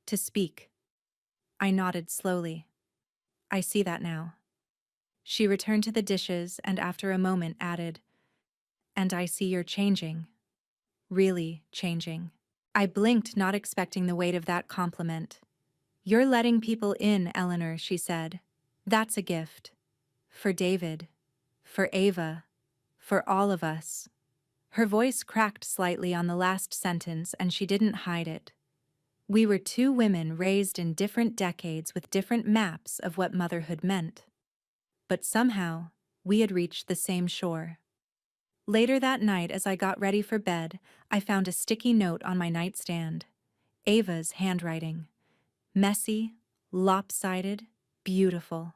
to speak. I nodded slowly. I see that now. She returned to the dishes and after a moment added, and I see you're changing. Really changing. I blinked, not expecting the weight of that compliment. You're letting people in, Eleanor, she said. That's a gift. For David. For Ava. For all of us. Her voice cracked slightly on the last sentence and she didn't hide it. We were two women raised in different decades with different maps of what motherhood meant. But somehow, we had reached the same shore. Later that night, as I got ready for bed, I found a sticky note on my nightstand. Ava's handwriting. Messy, lopsided, beautiful.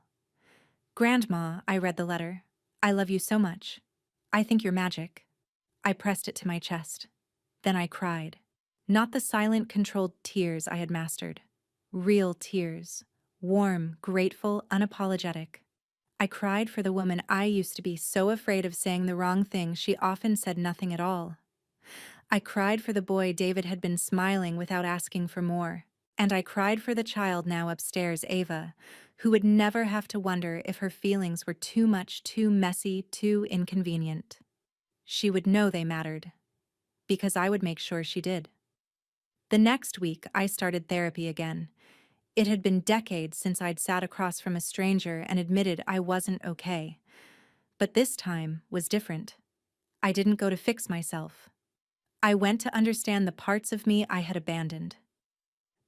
Grandma, I read the letter. I love you so much. I think you're magic. I pressed it to my chest. Then I cried. Not the silent, controlled tears I had mastered. Real tears. Warm, grateful, unapologetic. I cried for the woman I used to be, so afraid of saying the wrong thing she often said nothing at all. I cried for the boy David had been smiling without asking for more. And I cried for the child now upstairs, Ava, who would never have to wonder if her feelings were too much, too messy, too inconvenient. She would know they mattered. Because I would make sure she did. The next week, I started therapy again. It had been decades since I'd sat across from a stranger and admitted I wasn't okay. But this time was different. I didn't go to fix myself. I went to understand the parts of me I had abandoned.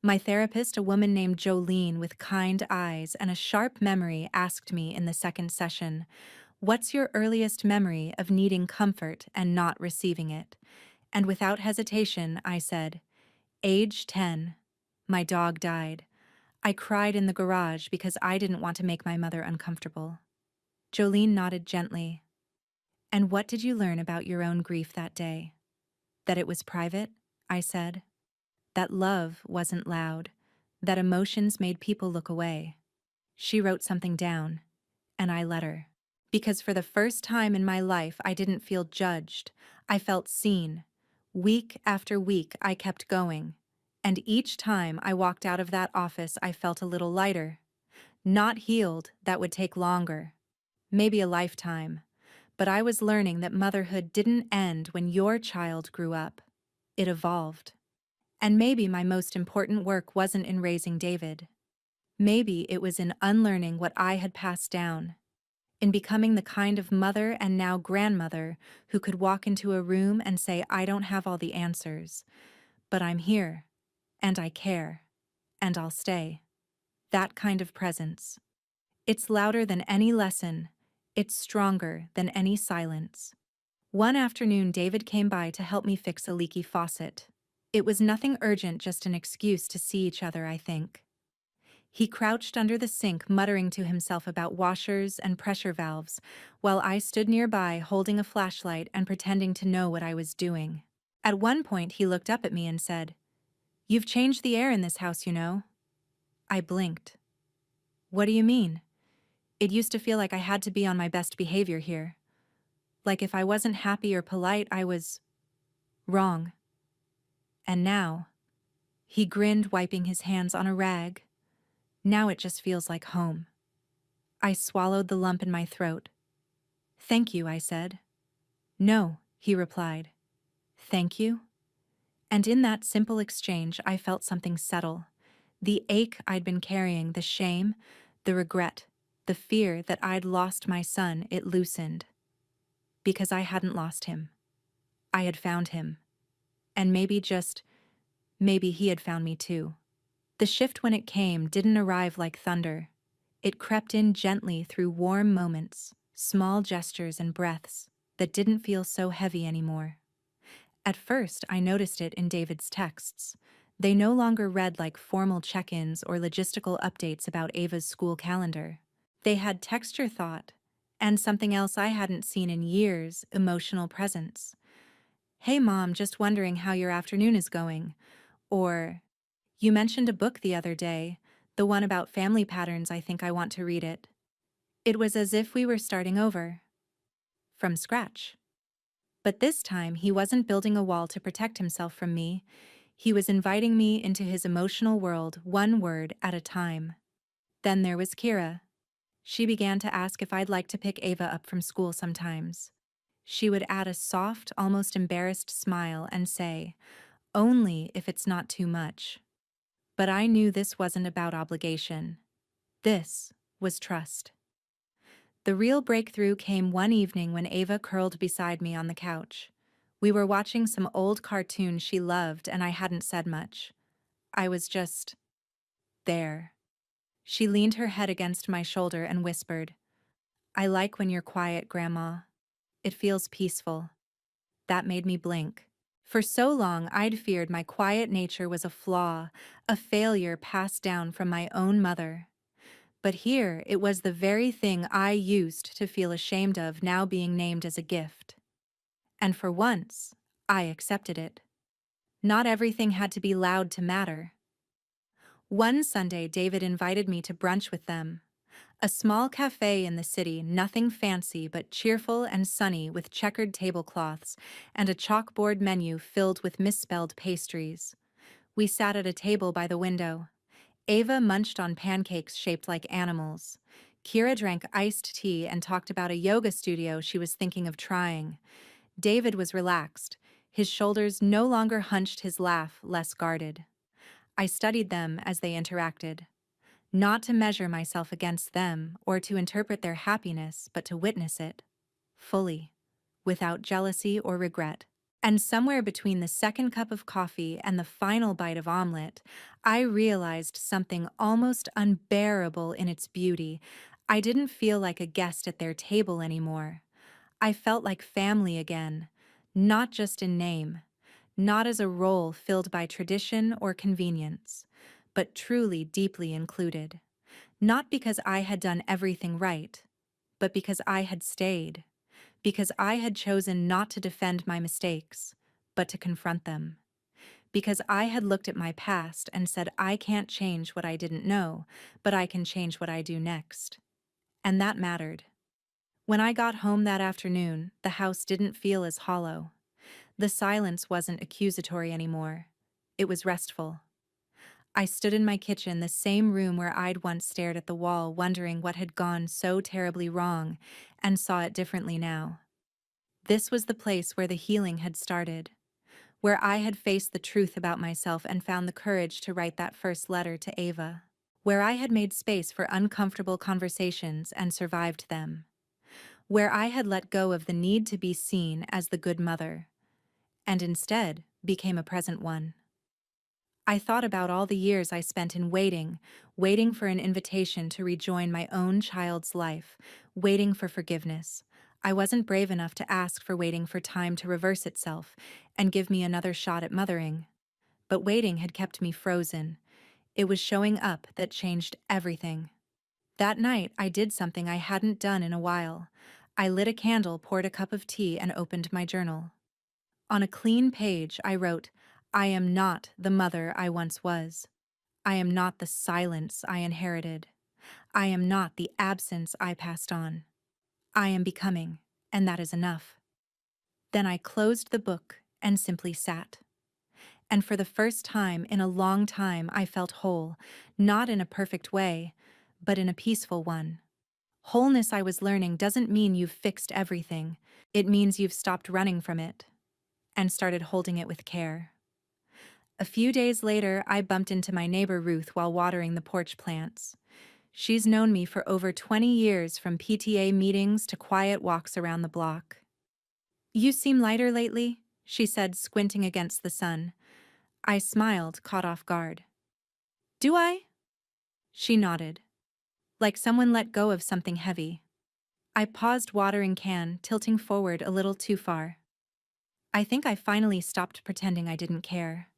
My therapist, a woman named Jolene with kind eyes and a sharp memory, asked me in the second session, "What's your earliest memory of needing comfort and not receiving it?" And without hesitation, I said, "Age 10. My dog died. I cried in the garage because I didn't want to make my mother uncomfortable." Jolene nodded gently. "And what did you learn about your own grief that day?" "That it was private," I said. "That love wasn't loud. That emotions made people look away." She wrote something down, and I let her. Because for the first time in my life, I didn't feel judged. I felt seen. Week after week, I kept going. And each time I walked out of that office, I felt a little lighter. Not healed, that would take longer. Maybe a lifetime. But I was learning that motherhood didn't end when your child grew up. It evolved. And maybe my most important work wasn't in raising David. Maybe it was in unlearning what I had passed down. In becoming the kind of mother and now grandmother who could walk into a room and say, "I don't have all the answers, but I'm here. And I care. And I'll stay." That kind of presence. It's louder than any lesson. It's stronger than any silence. One afternoon, David came by to help me fix a leaky faucet. It was nothing urgent, just an excuse to see each other, I think. He crouched under the sink, muttering to himself about washers and pressure valves, while I stood nearby holding a flashlight and pretending to know what I was doing. At one point, he looked up at me and said, "You've changed the air in this house, you know." I blinked. "What do you mean?" It used to feel like I had to be on my best behavior here. Like if I wasn't happy or polite, I was wrong. And now, he grinned, wiping his hands on a rag. Now it just feels like home. I swallowed the lump in my throat. "Thank you," I said. "No," he replied. "Thank you?" And in that simple exchange, I felt something settle. The ache I'd been carrying, the shame, the regret, the fear that I'd lost my son, it loosened. Because I hadn't lost him. I had found him. And maybe maybe he had found me too. The shift, when it came, didn't arrive like thunder. It crept in gently through warm moments, small gestures and breaths that didn't feel so heavy anymore. At first, I noticed it in David's texts. They no longer read like formal check-ins or logistical updates about Ava's school calendar. They had texture thought, and something else I hadn't seen in years, emotional presence. "Hey mom, just wondering how your afternoon is going." Or, "You mentioned a book the other day, the one about family patterns, I think I want to read it." It was as if we were starting over, from scratch. But this time he wasn't building a wall to protect himself from me. He was inviting me into his emotional world, one word at a time. Then there was Kira. She began to ask if I'd like to pick Ava up from school sometimes. She would add a soft, almost embarrassed smile and say, "Only if it's not too much." But I knew this wasn't about obligation. This was trust. The real breakthrough came one evening when Ava curled beside me on the couch. We were watching some old cartoon she loved, and I hadn't said much. I was just there. She leaned her head against my shoulder and whispered, "I like when you're quiet, Grandma. It feels peaceful." That made me blink. For so long, I'd feared my quiet nature was a flaw, a failure passed down from my own mother. But here, it was the very thing I used to feel ashamed of now being named as a gift. And for once, I accepted it. Not everything had to be loud to matter. One Sunday, David invited me to brunch with them. A small cafe in the city, nothing fancy but cheerful and sunny, with checkered tablecloths and a chalkboard menu filled with misspelled pastries. We sat at a table by the window. Ava munched on pancakes shaped like animals. Kira drank iced tea and talked about a yoga studio she was thinking of trying. David was relaxed, his shoulders no longer hunched, his laugh less guarded. I studied them as they interacted. Not to measure myself against them or to interpret their happiness, but to witness it. Fully. Without jealousy or regret. And somewhere between the second cup of coffee and the final bite of omelet, I realized something almost unbearable in its beauty. I didn't feel like a guest at their table anymore. I felt like family again, not just in name, not as a role filled by tradition or convenience, but truly deeply included. Not because I had done everything right, but because I had stayed, because I had chosen not to defend my mistakes, but to confront them. Because I had looked at my past and said, I can't change what I didn't know, but I can change what I do next. And that mattered. When I got home that afternoon, the house didn't feel as hollow. The silence wasn't accusatory anymore. It was restful. I stood in my kitchen, the same room where I'd once stared at the wall, wondering what had gone so terribly wrong, and saw it differently now. This was the place where the healing had started, where I had faced the truth about myself and found the courage to write that first letter to Ava, where I had made space for uncomfortable conversations and survived them, where I had let go of the need to be seen as the good mother, and instead became a present one. I thought about all the years I spent in waiting for an invitation to rejoin my own child's life, waiting for forgiveness. I wasn't brave enough to ask for waiting for time to reverse itself and give me another shot at mothering. But waiting had kept me frozen. It was showing up that changed everything. That night, I did something I hadn't done in a while. I lit a candle, poured a cup of tea, and opened my journal. On a clean page, I wrote, I am not the mother I once was. I am not the silence I inherited. I am not the absence I passed on. I am becoming, and that is enough. Then I closed the book and simply sat. And for the first time in a long time, I felt whole, not in a perfect way, but in a peaceful one. Wholeness, I was learning, doesn't mean you've fixed everything. It means you've stopped running from it and started holding it with care. A few days later, I bumped into my neighbor Ruth while watering the porch plants. She's known me for over 20 years, from PTA meetings to quiet walks around the block. "You seem lighter lately," she said, squinting against the sun. I smiled, caught off guard. "Do I?" She nodded, like someone let go of something heavy. I paused, watering can, tilting forward a little too far. "I think I finally stopped pretending I didn't care,"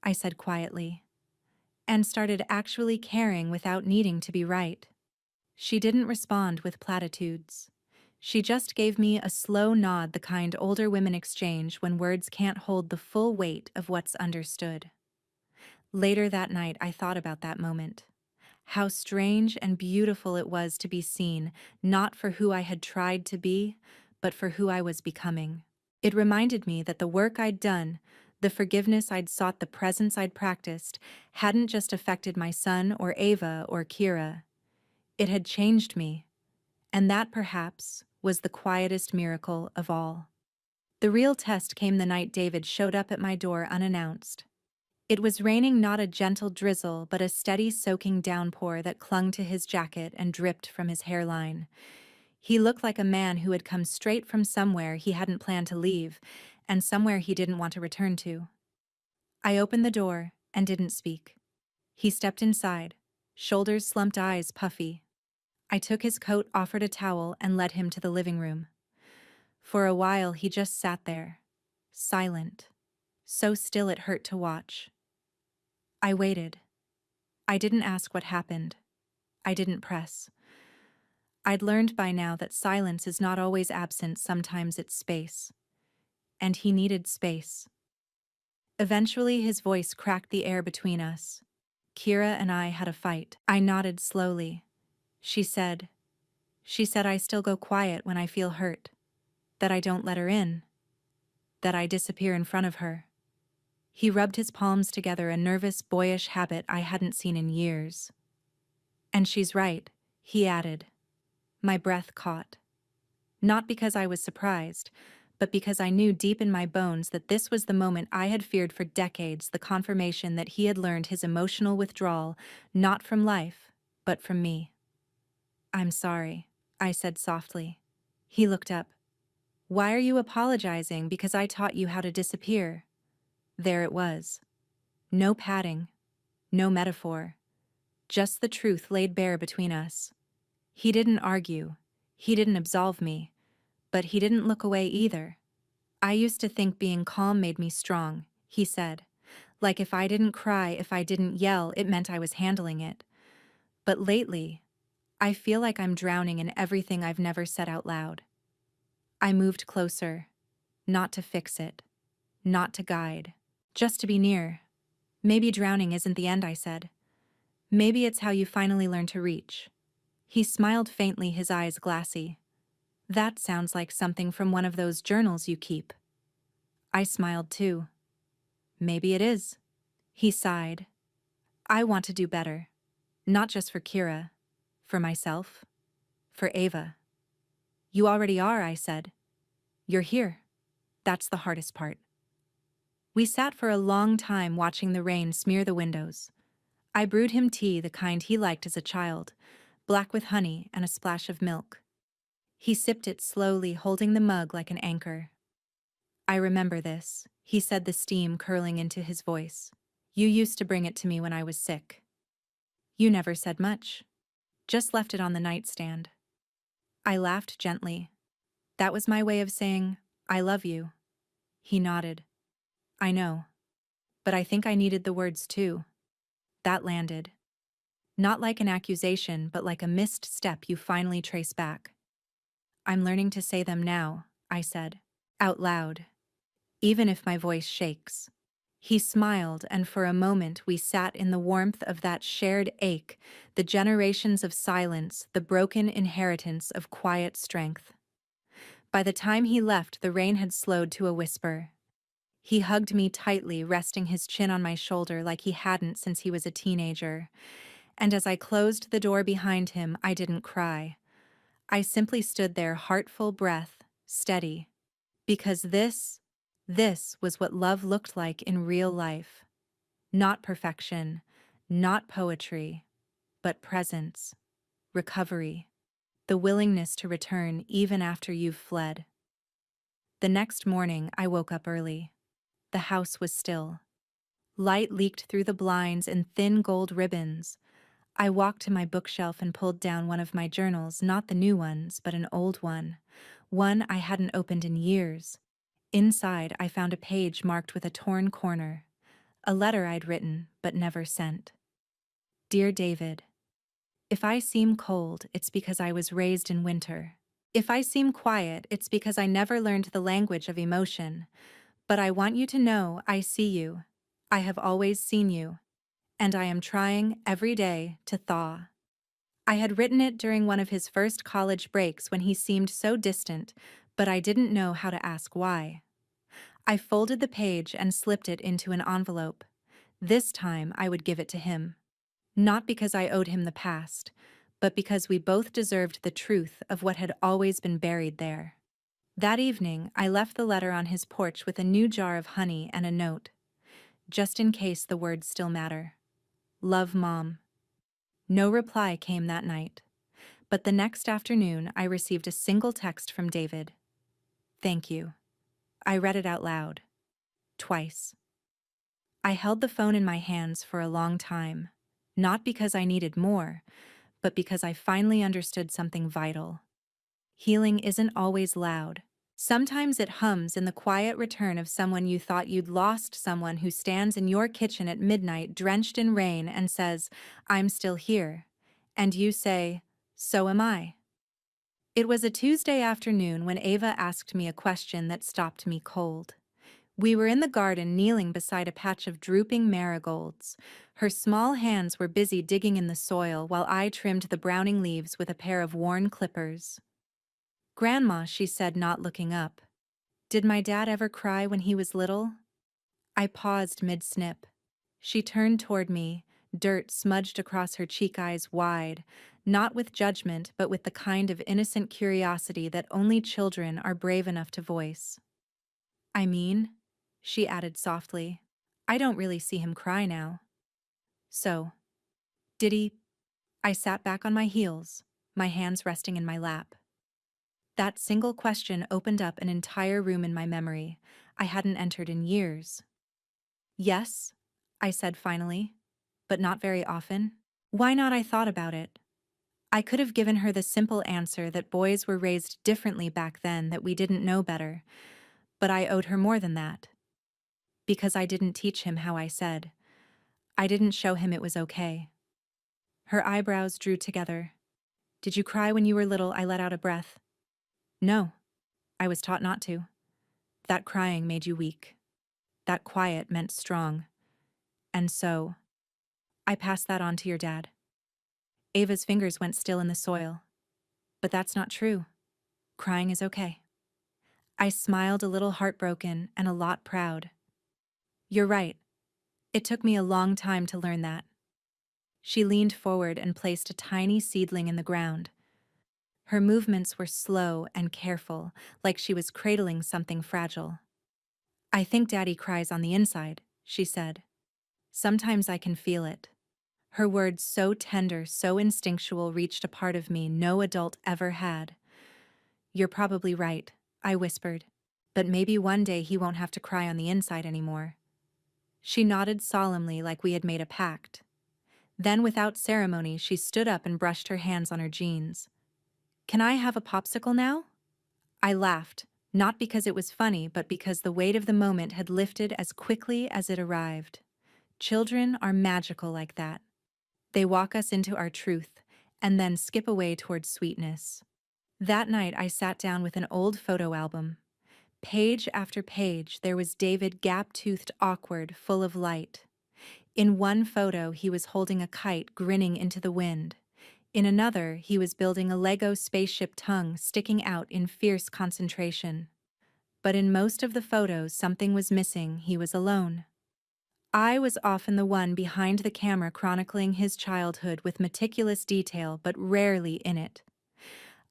I said quietly, "and started actually caring without needing to be right." She didn't respond with platitudes. She just gave me a slow nod, the kind older women exchange when words can't hold the full weight of what's understood. Later that night, I thought about that moment. How strange and beautiful it was to be seen, not for who I had tried to be, but for who I was becoming. It reminded me that the work I'd done, the forgiveness I'd sought, the presence I'd practiced, hadn't just affected my son or Ava or Kira. It had changed me, and that perhaps was the quietest miracle of all. The real test came the night David showed up at my door unannounced. It was raining, not a gentle drizzle, but a steady soaking downpour that clung to his jacket and dripped from his hairline. He looked like a man who had come straight from somewhere he hadn't planned to leave, and somewhere he didn't want to return to. I opened the door and didn't speak. He stepped inside, shoulders slumped, eyes puffy. I took his coat, offered a towel, and led him to the living room. For a while he just sat there, silent, so still it hurt to watch. I waited. I didn't ask what happened. I didn't press. I'd learned by now that silence is not always absence, sometimes it's space. And he needed space. Eventually his voice cracked the air between us. Kira and I had a fight. I nodded slowly. She said, I still go quiet when I feel hurt. That I don't let her in. That I disappear in front of her. He rubbed his palms together, a nervous, boyish habit I hadn't seen in years. And she's right, he added. My breath caught. Not because I was surprised, but because I knew deep in my bones that this was the moment I had feared for decades, the confirmation that he had learned his emotional withdrawal, not from life, but from me. I'm sorry, I said softly. He looked up. Why are you apologizing? Because I taught you how to disappear. There it was. No padding, no metaphor. Just the truth laid bare between us. He didn't argue. He didn't absolve me. But he didn't look away either. I used to think being calm made me strong, he said. Like if I didn't cry, if I didn't yell, it meant I was handling it. But lately, I feel like I'm drowning in everything I've never said out loud. I moved closer, not to fix it, not to guide, just to be near. Maybe drowning isn't the end, I said. Maybe it's how you finally learn to reach. He smiled faintly, his eyes glassy. That sounds like something from one of those journals you keep. I smiled too. Maybe it is. He sighed. I want to do better. Not just for Kira. For myself. For Ava. You already are, I said. You're here. That's the hardest part. We sat for a long time watching the rain smear the windows. I brewed him tea, the kind he liked as a child, black with honey and a splash of milk. He sipped it slowly, holding the mug like an anchor. I remember this, he said, the steam curling into his voice. You used to bring it to me when I was sick. You never said much. Just left it on the nightstand. I laughed gently. That was my way of saying, I love you. He nodded. I know. But I think I needed the words too. That landed. Not like an accusation, but like a missed step you finally trace back. I'm learning to say them now, I said. Out loud. Even if my voice shakes. He smiled, and for a moment we sat in the warmth of that shared ache, the generations of silence, the broken inheritance of quiet strength. By the time he left, the rain had slowed to a whisper. He hugged me tightly, resting his chin on my shoulder like he hadn't since he was a teenager. And as I closed the door behind him, I didn't cry. I simply stood there, heart full, breath steady. Because this was what love looked like in real life. Not perfection, not poetry, but presence, recovery, the willingness to return even after you've fled. The next morning, I woke up early. The house was still. Light leaked through the blinds in thin gold ribbons. I walked to my bookshelf and pulled down one of my journals, not the new ones, but an old one I hadn't opened in years. Inside, I found a page marked with a torn corner, a letter I'd written but never sent. Dear David, If I seem cold, it's because I was raised in winter. If I seem quiet, it's because I never learned the language of emotion. But I want you to know I see you. I have always seen you. And I am trying every day to thaw. I had written it during one of his first college breaks when he seemed so distant, but I didn't know how to ask why. I folded the page and slipped it into an envelope. This time I would give it to him. Not because I owed him the past, but because we both deserved the truth of what had always been buried there. That evening, I left the letter on his porch with a new jar of honey and a note, just in case the words still matter. Love, Mom. No reply came that night, but the next afternoon I received a single text from David. Thank you. I read it out loud. Twice. I held the phone in my hands for a long time, not because I needed more, but because I finally understood something vital. Healing isn't always loud. Sometimes it hums in the quiet return of someone you thought you'd lost, someone who stands in your kitchen at midnight drenched in rain and says, I'm still here. And you say, so am I. It was a Tuesday afternoon when Ava asked me a question that stopped me cold. We were in the garden kneeling beside a patch of drooping marigolds. Her small hands were busy digging in the soil while I trimmed the browning leaves with a pair of worn clippers. Grandma, she said, not looking up. Did my dad ever cry when he was little? I paused mid-snip. She turned toward me, dirt smudged across her cheek, eyes wide, not with judgment but with the kind of innocent curiosity that only children are brave enough to voice. I mean, she added softly, I don't really see him cry now. So, did he? I sat back on my heels, my hands resting in my lap. That single question opened up an entire room in my memory I hadn't entered in years. Yes, I said finally, but not very often. Why not? I thought about it. I could have given her the simple answer that boys were raised differently back then, that we didn't know better, but I owed her more than that. Because I didn't teach him how I said. I didn't show him it was okay. Her eyebrows drew together. Did you cry when you were little? I let out a breath. No, I was taught not to. That crying made you weak. That quiet meant strong. And so, I passed that on to your dad. Ava's fingers went still in the soil. But that's not true. Crying is okay. I smiled, a little heartbroken and a lot proud. You're right. It took me a long time to learn that. She leaned forward and placed a tiny seedling in the ground. Her movements were slow and careful, like she was cradling something fragile. I think Daddy cries on the inside, she said. Sometimes I can feel it. Her words, so tender, so instinctual, reached a part of me no adult ever had. You're probably right, I whispered. But maybe one day he won't have to cry on the inside anymore. She nodded solemnly, like we had made a pact. Then, without ceremony, she stood up and brushed her hands on her jeans. Can I have a popsicle now? I laughed, not because it was funny, but because the weight of the moment had lifted as quickly as it arrived. Children are magical like that. They walk us into our truth, and then skip away towards sweetness. That night I sat down with an old photo album. Page after page, there was David, gap-toothed, awkward, full of light. In one photo, he was holding a kite, grinning into the wind. In another, he was building a Lego spaceship, tongue sticking out in fierce concentration. But in most of the photos, something was missing. He was alone. I was often the one behind the camera chronicling his childhood with meticulous detail, but rarely in it.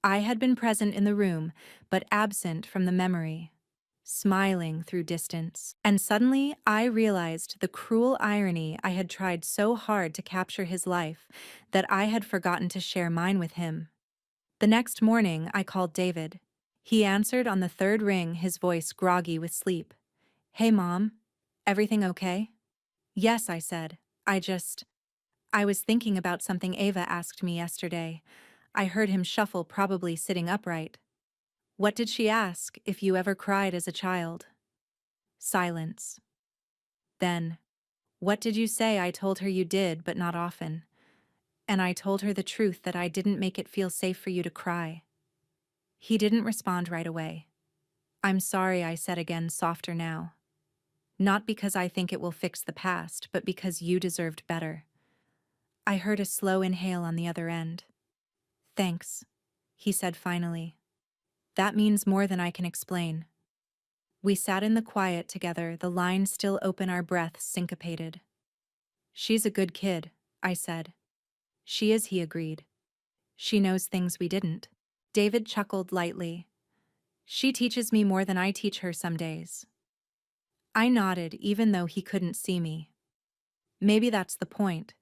I had been present in the room, but absent from the memory, smiling through distance. And suddenly I realized the cruel irony. I had tried so hard to capture his life that I had forgotten to share mine with him. The next morning I called David. He answered on the third ring, his voice groggy with sleep. Hey, Mom, everything okay? Yes, I said. I was thinking about something Ava asked me yesterday. I heard him shuffle, probably sitting upright. What did she ask? If you ever cried as a child? Silence. Then, what did you say? I told her you did, but not often. And I told her the truth that I didn't make it feel safe for you to cry. He didn't respond right away. I'm sorry, I said again, softer now. Not because I think it will fix the past, but because you deserved better. I heard a slow inhale on the other end. Thanks, he said finally. That means more than I can explain. We sat in the quiet together, the lines still open, our breaths syncopated. She's a good kid, I said. She is, he agreed. She knows things we didn't. David chuckled lightly. She teaches me more than I teach her some days. I nodded, even though he couldn't see me. Maybe that's the point.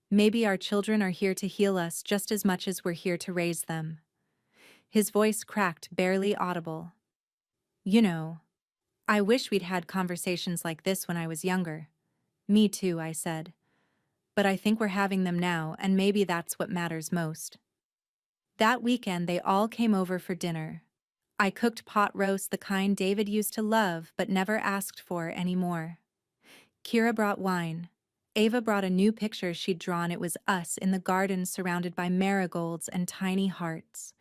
Maybe our children are here to heal us just as much as we're here to raise them. His voice cracked, barely audible. You know, I wish we'd had conversations like this when I was younger. Me too, I said. But I think we're having them now, and maybe that's what matters most. That weekend they all came over for dinner. I cooked pot roast, the kind David used to love but never asked for anymore. Kira brought wine. Ava brought a new picture she'd drawn. It was us in the garden surrounded by marigolds and tiny hearts.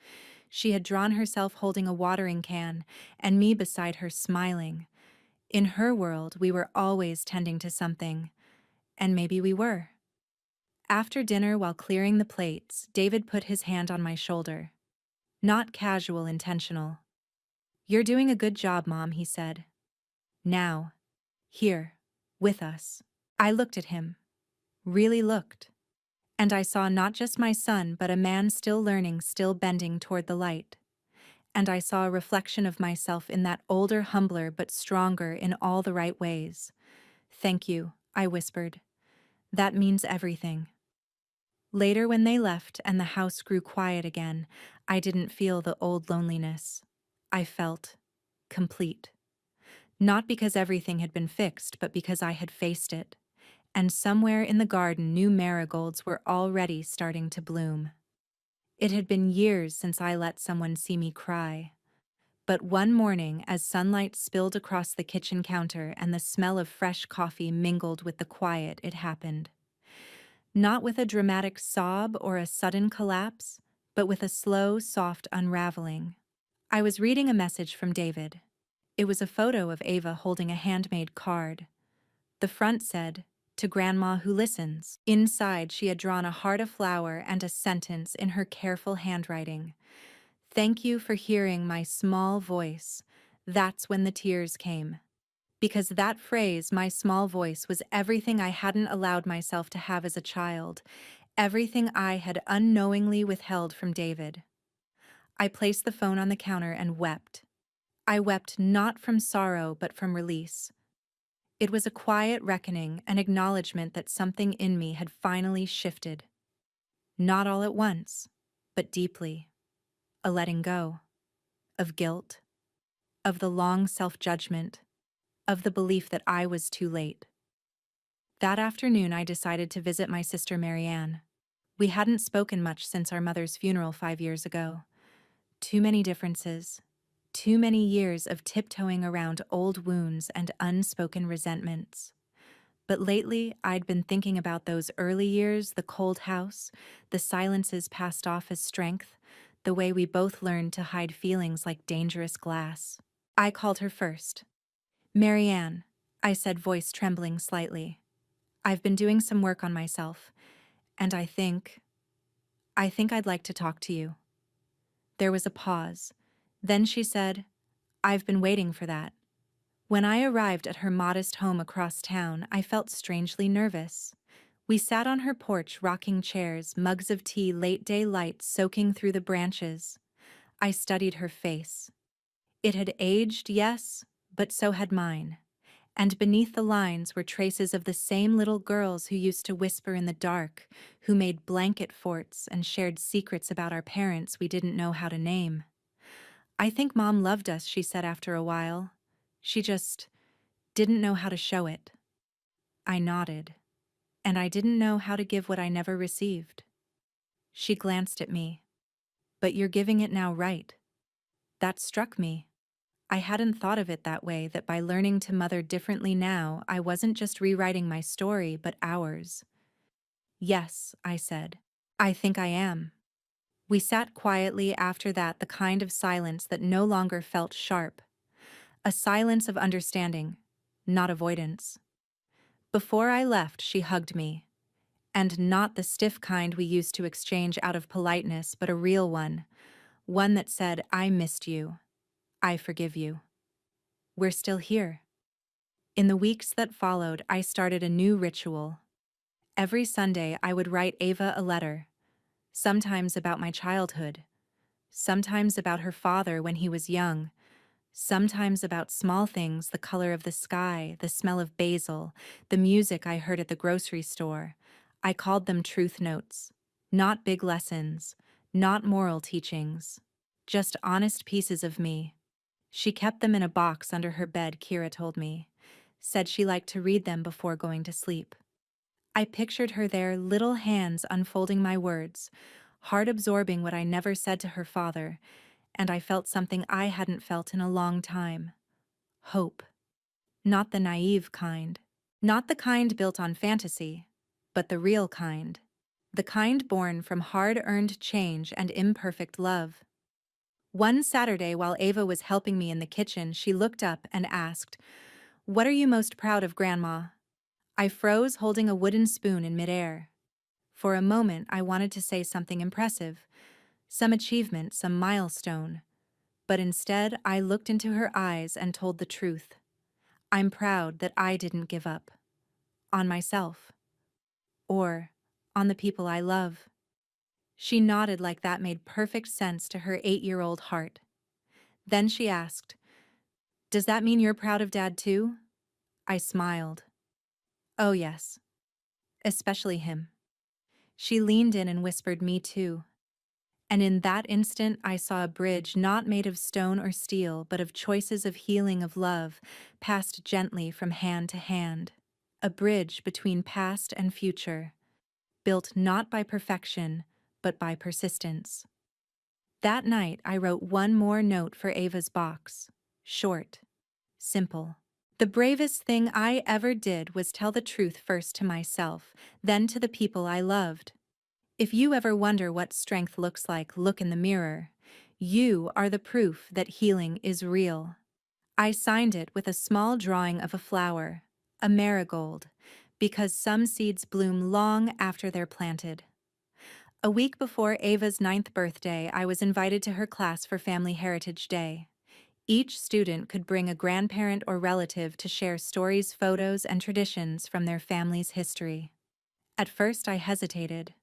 She had drawn herself holding a watering can, and me beside her smiling. In her world, we were always tending to something. And maybe we were. After dinner, while clearing the plates, David put his hand on my shoulder. Not casual, intentional. You're doing a good job, Mom, he said. Now. Here. With us. I looked at him. Really looked. And I saw not just my son, but a man still learning, still bending toward the light. And I saw a reflection of myself in that older, humbler, but stronger in all the right ways. Thank you, I whispered. That means everything. Later, when they left and the house grew quiet again, I didn't feel the old loneliness. I felt complete. Not because everything had been fixed, but because I had faced it. And somewhere in the garden, new marigolds were already starting to bloom. It had been years since I let someone see me cry. But one morning, as sunlight spilled across the kitchen counter and the smell of fresh coffee mingled with the quiet, it happened. Not with a dramatic sob or a sudden collapse, but with a slow, soft unraveling. I was reading a message from David. It was a photo of Ava holding a handmade card. The front said, "To Grandma who listens." Inside, she had drawn a heart, a flower, and a sentence in her careful handwriting. Thank you for hearing my small voice. That's when the tears came. Because that phrase, my small voice, was everything I hadn't allowed myself to have as a child, everything I had unknowingly withheld from David. I placed the phone on the counter and wept. I wept not from sorrow but from release. It was a quiet reckoning, an acknowledgement that something in me had finally shifted. Not all at once, but deeply. A letting go. Of guilt. Of the long self-judgment. Of the belief that I was too late. That afternoon I decided to visit my sister Marianne. We hadn't spoken much since our mother's funeral 5 years ago. Too many differences. Too many years of tiptoeing around old wounds and unspoken resentments. But lately, I'd been thinking about those early years, the cold house, the silences passed off as strength, the way we both learned to hide feelings like dangerous glass. I called her first. Marianne, I said, voice trembling slightly. I've been doing some work on myself, and I think I'd like to talk to you. There was a pause. Then she said, I've been waiting for that. When I arrived at her modest home across town, I felt strangely nervous. We sat on her porch, rocking chairs, mugs of tea, late-day light soaking through the branches. I studied her face. It had aged, yes, but so had mine. And beneath the lines were traces of the same little girls who used to whisper in the dark, who made blanket forts and shared secrets about our parents we didn't know how to name. I think Mom loved us, she said after a while. She just didn't know how to show it. I nodded, and I didn't know how to give what I never received. She glanced at me. But you're giving it now, right? That struck me. I hadn't thought of it that way, that by learning to mother differently now, I wasn't just rewriting my story, but ours. Yes, I said. I think I am. We sat quietly after that, the kind of silence that no longer felt sharp. A silence of understanding, not avoidance. Before I left, she hugged me. And not the stiff kind we used to exchange out of politeness, but a real one. One that said, I missed you. I forgive you. We're still here. In the weeks that followed, I started a new ritual. Every Sunday, I would write Ava a letter, sometimes about my childhood, sometimes about her father when he was young, sometimes about small things, the color of the sky, the smell of basil, the music I heard at the grocery store. I called them truth notes. Not big lessons, not moral teachings, just honest pieces of me. She kept them in a box under her bed, Kira told me. Said she liked to read them before going to sleep. I pictured her there, little hands unfolding my words, heart absorbing what I never said to her father, and I felt something I hadn't felt in a long time. Hope. Not the naive kind. Not the kind built on fantasy, but the real kind. The kind born from hard-earned change and imperfect love. One Saturday, while Ava was helping me in the kitchen, she looked up and asked, "What are you most proud of, Grandma?" I froze, holding a wooden spoon in midair. For a moment, I wanted to say something impressive, some achievement, some milestone. But instead, I looked into her eyes and told the truth. I'm proud that I didn't give up. On myself. Or on the people I love. She nodded like that made perfect sense to her 8-year-old heart. Then she asked, "Does that mean you're proud of Dad too?" I smiled. "Oh yes. Especially him." She leaned in and whispered, "Me too." And in that instant, I saw a bridge not made of stone or steel, but of choices of healing, of love, passed gently from hand to hand. A bridge between past and future, built not by perfection, but by persistence. That night, I wrote one more note for Ava's box. Short. Simple. The bravest thing I ever did was tell the truth first to myself, then to the people I loved. If you ever wonder what strength looks like, look in the mirror. You are the proof that healing is real. I signed it with a small drawing of a flower, a marigold, because some seeds bloom long after they're planted. A week before Ava's 9th birthday, I was invited to her class for Family Heritage Day. Each student could bring a grandparent or relative to share stories, photos, and traditions from their family's history. At first, I hesitated.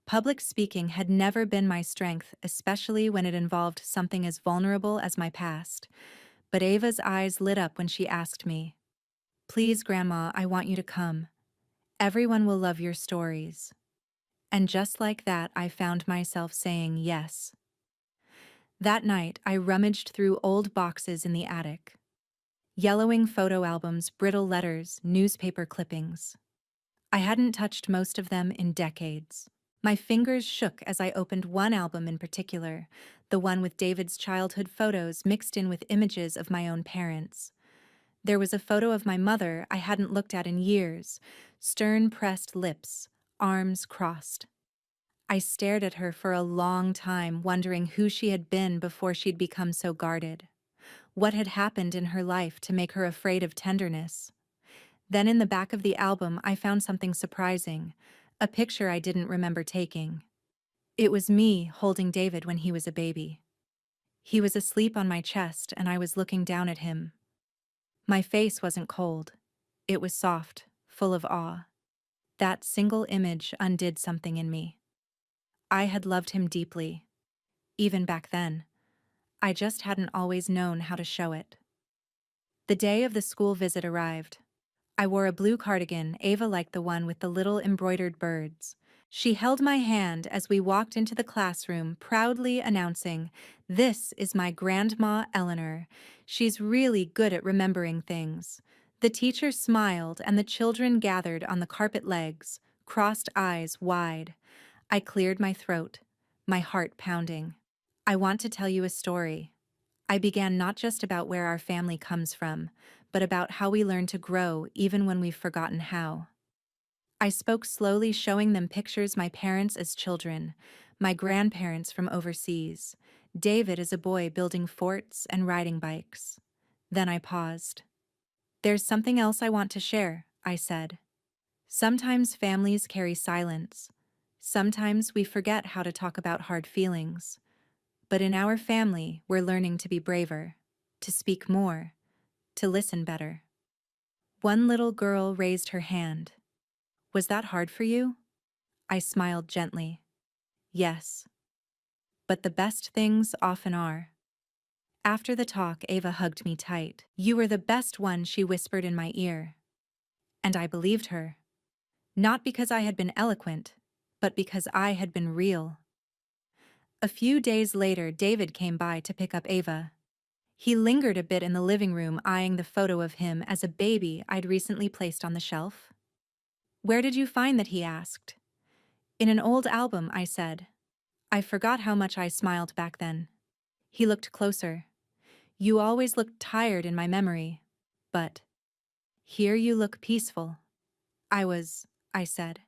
Public speaking had never been my strength, especially when it involved something as vulnerable as my past. But Ava's eyes lit up when she asked me, "Please, Grandma, I want you to come. Everyone will love your stories." And just like that, I found myself saying yes. That night, I rummaged through old boxes in the attic. Yellowing photo albums, brittle letters, newspaper clippings. I hadn't touched most of them in decades. My fingers shook as I opened one album in particular, the one with David's childhood photos mixed in with images of my own parents. There was a photo of my mother I hadn't looked at in years, stern-pressed lips, arms crossed. I stared at her for a long time, wondering who she had been before she'd become so guarded. What had happened in her life to make her afraid of tenderness? Then in the back of the album, I found something surprising, a picture I didn't remember taking. It was me holding David when he was a baby. He was asleep on my chest, and I was looking down at him. My face wasn't cold. It was soft, full of awe. That single image undid something in me. I had loved him deeply, even back then. I just hadn't always known how to show it. The day of the school visit arrived. I wore a blue cardigan, Ava liked the one with the little embroidered birds. She held my hand as we walked into the classroom, proudly announcing, "This is my Grandma Eleanor. She's really good at remembering things." The teacher smiled and the children gathered on the carpet legs, crossed eyes wide. I cleared my throat, my heart pounding. "I want to tell you a story." I began, not just about where our family comes from, but about how we learn to grow even when we've forgotten how. I spoke slowly, showing them pictures my parents as children, my grandparents from overseas, David as a boy building forts and riding bikes. Then I paused. There's something else I want to share, I said. Sometimes families carry silence. Sometimes we forget how to talk about hard feelings. But in our family, we're learning to be braver, to speak more, to listen better. One little girl raised her hand. Was that hard for you? I smiled gently. Yes. But the best things often are. After the talk, Ava hugged me tight. You were the best one, she whispered in my ear. And I believed her. Not because I had been eloquent, but because I had been real. A few days later, David came by to pick up Ava. He lingered a bit in the living room, eyeing the photo of him as a baby I'd recently placed on the shelf. Where did you find that? He asked. In an old album, I said. I forgot how much I smiled back then. He looked closer. You always looked tired in my memory. But here you look peaceful. I said.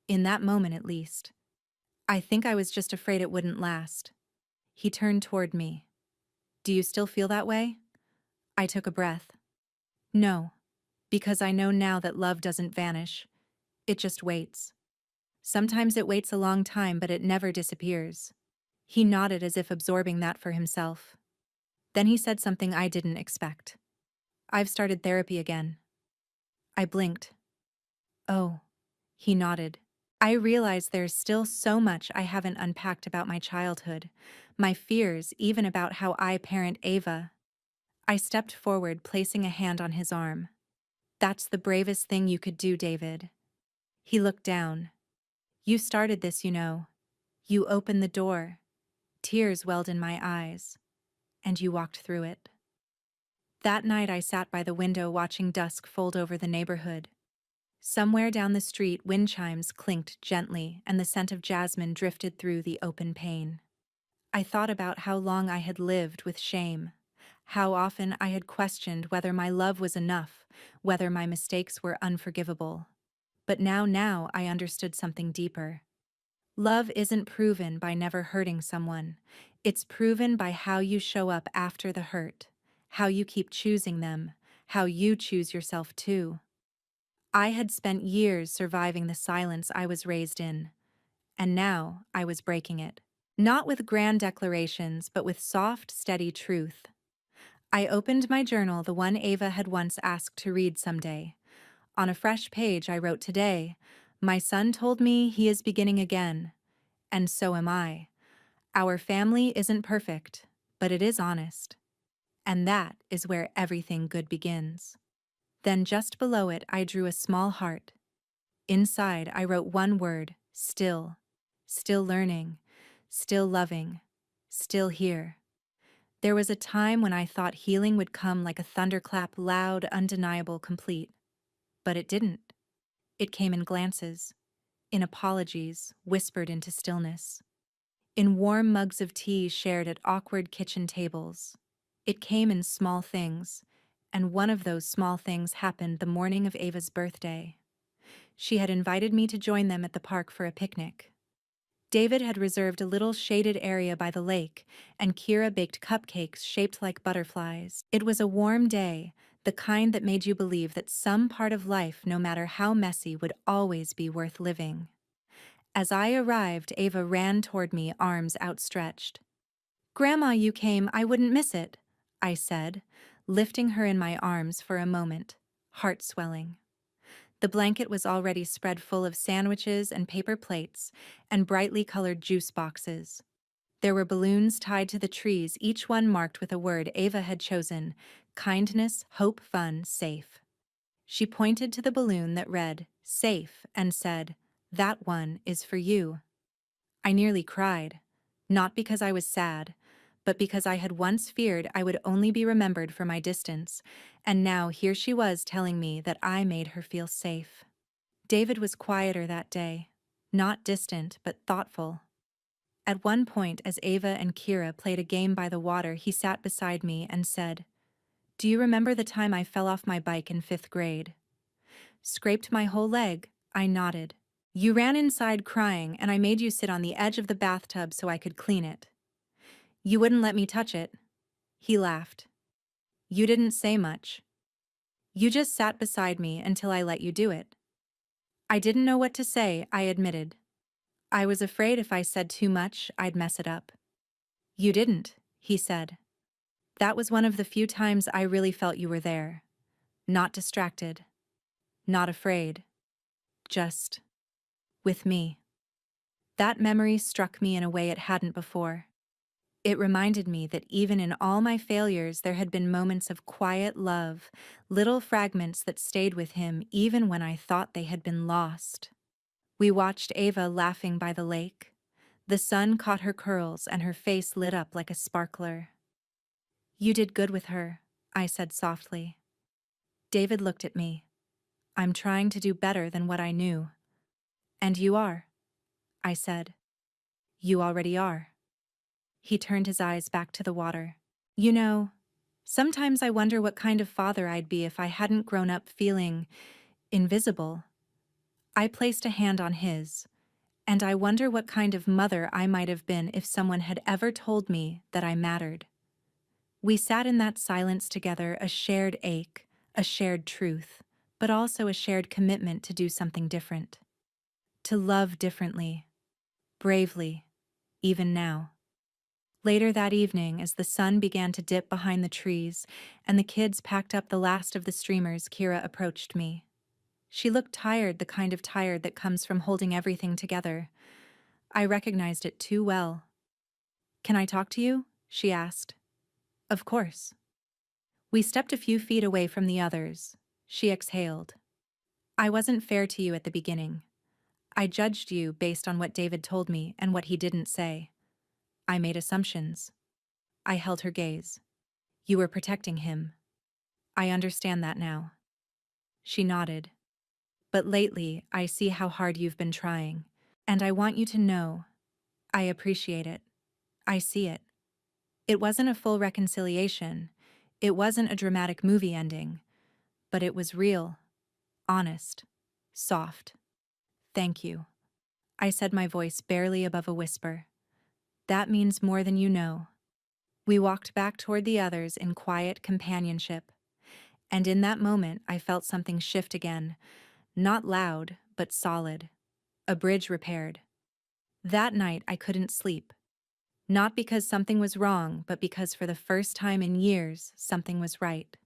In that moment at least. I think I was just afraid it wouldn't last. He turned toward me. Do you still feel that way? I took a breath. No, because I know now that love doesn't vanish. It just waits. Sometimes it waits a long time, but it never disappears. He nodded as if absorbing that for himself. Then he said something I didn't expect. I've started therapy again. I blinked. Oh, he nodded. I realize there's still so much I haven't unpacked about my childhood, my fears, even about how I parent Ava. I stepped forward, placing a hand on his arm. That's the bravest thing you could do, David. He looked down. You started this, you know. You opened the door. Tears welled in my eyes. And you walked through it. That night I sat by the window watching dusk fold over the neighborhood. Somewhere down the street, wind chimes clinked gently and the scent of jasmine drifted through the open pane. I thought about how long I had lived with shame, how often I had questioned whether my love was enough, whether my mistakes were unforgivable. But now I understood something deeper. Love isn't proven by never hurting someone. It's proven by how you show up after the hurt, how you keep choosing them, how you choose yourself too. I had spent years surviving the silence I was raised in, and now I was breaking it. Not with grand declarations, but with soft, steady truth. I opened my journal, the one Ava had once asked to read someday. On a fresh page I wrote today, my son told me he is beginning again, and so am I. Our family isn't perfect, but it is honest. And that is where everything good begins. Then just below it I drew a small heart. Inside I wrote one word, still. Still learning, still loving, still here. There was a time when I thought healing would come like a thunderclap, loud, undeniable, complete. But it didn't. It came in glances, in apologies, whispered into stillness, in warm mugs of tea shared at awkward kitchen tables. It came in small things, and one of those small things happened the morning of Ava's birthday. She had invited me to join them at the park for a picnic. David had reserved a little shaded area by the lake, and Kira baked cupcakes shaped like butterflies. It was a warm day, the kind that made you believe that some part of life, no matter how messy, would always be worth living. As I arrived, Ava ran toward me, arms outstretched. "Grandma, you came, I wouldn't miss it," I said, lifting her in my arms for a moment, heart swelling. The blanket was already spread full of sandwiches and paper plates and brightly colored juice boxes. There were balloons tied to the trees, each one marked with a word Ava had chosen: kindness, hope, fun, safe. She pointed to the balloon that read, safe, and said, "That one is for you." I nearly cried, not because I was sad, but because I had once feared I would only be remembered for my distance, and now here she was telling me that I made her feel safe. David was quieter that day, not distant but thoughtful. At one point, as Ava and Kira played a game by the water, he sat beside me and said, "Do you remember the time I fell off my bike in 5th grade? Scraped my whole leg, I nodded. You ran inside crying, and I made you sit on the edge of the bathtub so I could clean it. You wouldn't let me touch it. He laughed. You didn't say much. You just sat beside me until I let you do it. I didn't know what to say, I admitted. I was afraid if I said too much, I'd mess it up. You didn't, he said. That was one of the few times I really felt you were there. Not distracted. Not afraid. Just with me. That memory struck me in a way it hadn't before. It reminded me that even in all my failures, there had been moments of quiet love, little fragments that stayed with him even when I thought they had been lost. We watched Ava laughing by the lake. The sun caught her curls and her face lit up like a sparkler. You did good with her, I said softly. David looked at me. I'm trying to do better than what I knew. And you are, I said. You already are. He turned his eyes back to the water. You know, sometimes I wonder what kind of father I'd be if I hadn't grown up feeling invisible. I placed a hand on his, and I wonder what kind of mother I might have been if someone had ever told me that I mattered. We sat in that silence together, a shared ache, a shared truth, but also a shared commitment to do something different. To love differently, bravely, even now. Later that evening, as the sun began to dip behind the trees and the kids packed up the last of the streamers, Kira approached me. She looked tired, the kind of tired that comes from holding everything together. I recognized it too well. Can I talk to you? She asked. Of course. We stepped a few feet away from the others. She exhaled. I wasn't fair to you at the beginning. I judged you based on what David told me and what he didn't say. I made assumptions. I held her gaze. You were protecting him. I understand that now. She nodded. But lately, I see how hard you've been trying. And I want you to know, I appreciate it. I see it. It wasn't a full reconciliation. It wasn't a dramatic movie ending. But it was real, honest, soft. Thank you. I said, my voice barely above a whisper. That means more than you know. We walked back toward the others in quiet companionship. And in that moment, I felt something shift again. Not loud, but solid. A bridge repaired. That night, I couldn't sleep. Not because something was wrong, but because for the first time in years, something was right.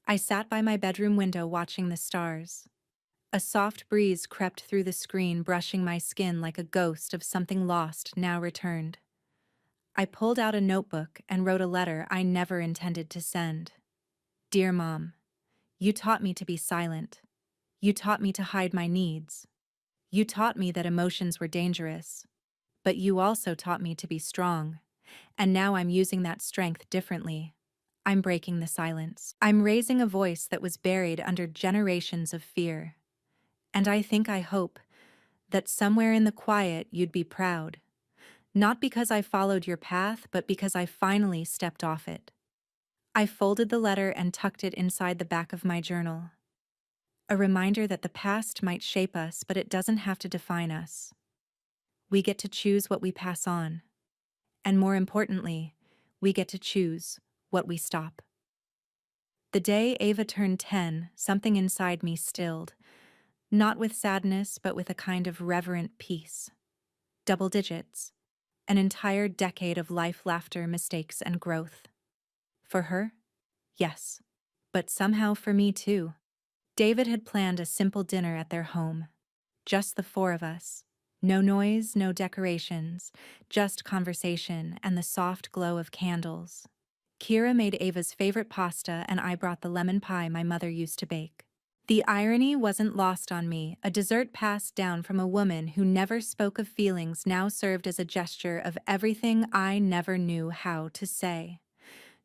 I sat by my bedroom window watching the stars. A soft breeze crept through the screen, brushing my skin like a ghost of something lost, now returned. I pulled out a notebook and wrote a letter I never intended to send. Dear Mom, you taught me to be silent. You taught me to hide my needs. You taught me that emotions were dangerous. But you also taught me to be strong. And now I'm using that strength differently. I'm breaking the silence. I'm raising a voice that was buried under generations of fear. And I hope that somewhere in the quiet you'd be proud. Not because I followed your path, but because I finally stepped off it. I folded the letter and tucked it inside the back of my journal. A reminder that the past might shape us, but it doesn't have to define us. We get to choose what we pass on. And more importantly, we get to choose what we stop. The day Ava turned 10, something inside me stilled. Not with sadness, but with a kind of reverent peace. Double digits. An entire decade of life, laughter, mistakes, and growth. For her? Yes. But somehow for me too. David had planned a simple dinner at their home. Just the four of us. No noise, no decorations, just conversation and the soft glow of candles. Kira made Ava's favorite pasta and I brought the lemon pie my mother used to bake. The irony wasn't lost on me. A dessert passed down from a woman who never spoke of feelings now served as a gesture of everything I never knew how to say.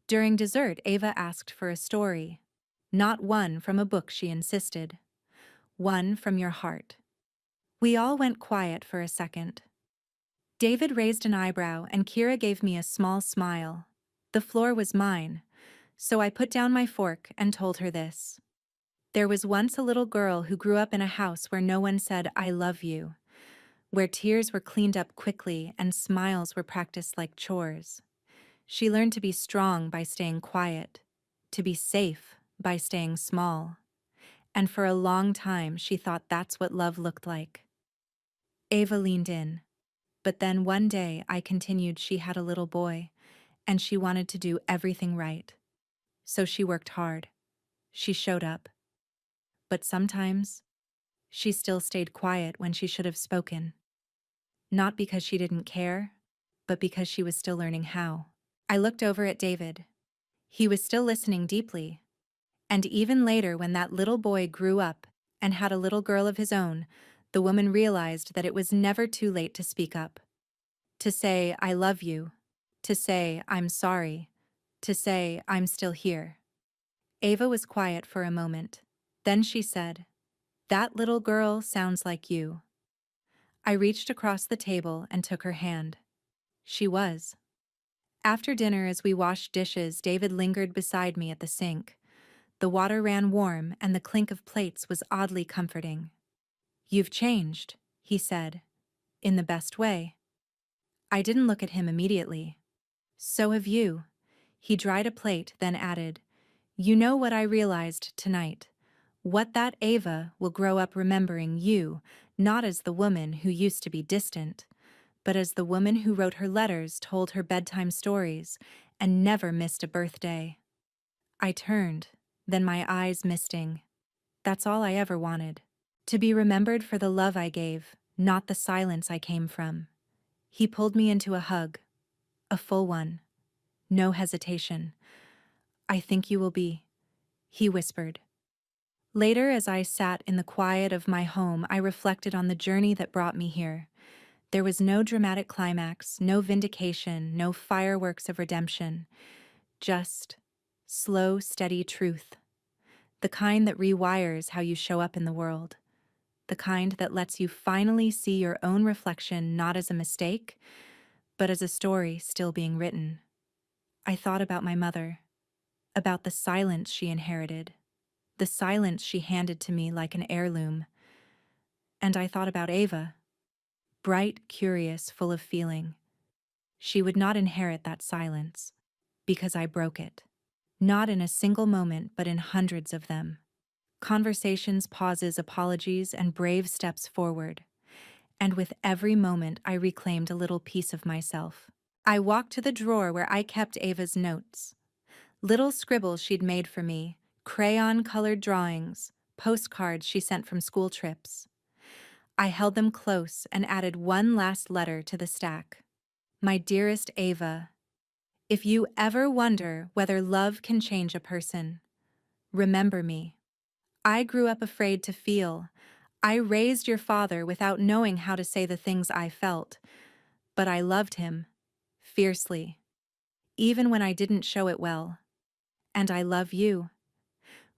During dessert, Ava asked for a story. Not one from a book, she insisted. One from your heart. We all went quiet for a second. David raised an eyebrow and Kira gave me a small smile. The floor was mine, so I put down my fork and told her this. There was once a little girl who grew up in a house where no one said, "I love you," where tears were cleaned up quickly and smiles were practiced like chores. She learned to be strong by staying quiet, to be safe by staying small, and for a long time she thought that's what love looked like. Ava leaned in, but then one day I continued she had a little boy, and she wanted to do everything right. So she worked hard. She showed up. But sometimes, she still stayed quiet when she should have spoken. Not because she didn't care, but because she was still learning how. I looked over at David. He was still listening deeply. And even later, when that little boy grew up and had a little girl of his own, the woman realized that it was never too late to speak up. To say, "I love you." To say, "I'm sorry." To say, "I'm still here." Ava was quiet for a moment. Then she said, "That little girl sounds like you." I reached across the table and took her hand. She was. After dinner, as we washed dishes, David lingered beside me at the sink. The water ran warm, and the clink of plates was oddly comforting. "You've changed," he said, in the best way. I didn't look at him immediately. "So have you." He dried a plate, then added, "You know what I realized tonight? What that Ava will grow up remembering you, not as the woman who used to be distant, but as the woman who wrote her letters, told her bedtime stories, and never missed a birthday." I turned, then my eyes misting. That's all I ever wanted. To be remembered for the love I gave, not the silence I came from. He pulled me into a hug. A full one. No hesitation. "I think you will be," he whispered. Later, as I sat in the quiet of my home, I reflected on the journey that brought me here. There was no dramatic climax, no vindication, no fireworks of redemption. Just slow, steady truth. The kind that rewires how you show up in the world. The kind that lets you finally see your own reflection not as a mistake, but as a story still being written. I thought about my mother, about the silence she inherited, the silence she handed to me like an heirloom. And I thought about Ava, bright, curious, full of feeling. She would not inherit that silence, because I broke it. Not in a single moment, but in hundreds of them. Conversations, pauses, apologies, and brave steps forward. And with every moment, I reclaimed a little piece of myself. I walked to the drawer where I kept Ava's notes. Little scribbles she'd made for me, crayon-colored drawings, postcards she sent from school trips. I held them close and added one last letter to the stack. "My dearest Ava, if you ever wonder whether love can change a person, remember me. I grew up afraid to feel. I raised your father without knowing how to say the things I felt, but I loved him, fiercely, even when I didn't show it well. And I love you.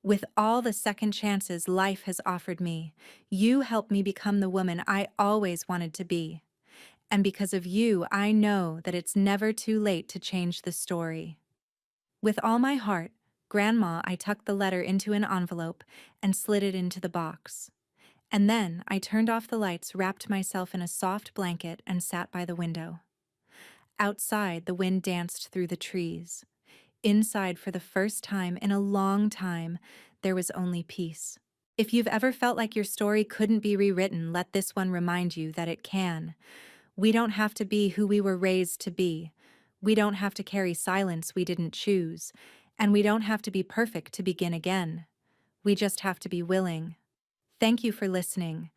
With all the second chances life has offered me, you helped me become the woman I always wanted to be. And because of you, I know that it's never too late to change the story." With all my heart, Grandma, I tucked the letter into an envelope and slid it into the box. And then I turned off the lights, wrapped myself in a soft blanket, and sat by the window. Outside, the wind danced through the trees. Inside, for the first time in a long time, there was only peace. If you've ever felt like your story couldn't be rewritten, let this one remind you that it can. We don't have to be who we were raised to be. We don't have to carry silence we didn't choose. And we don't have to be perfect to begin again. We just have to be willing. Thank you for listening.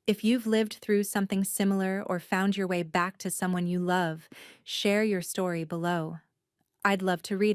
If you've lived through something similar or found your way back to someone you love, share your story below. I'd love to read it.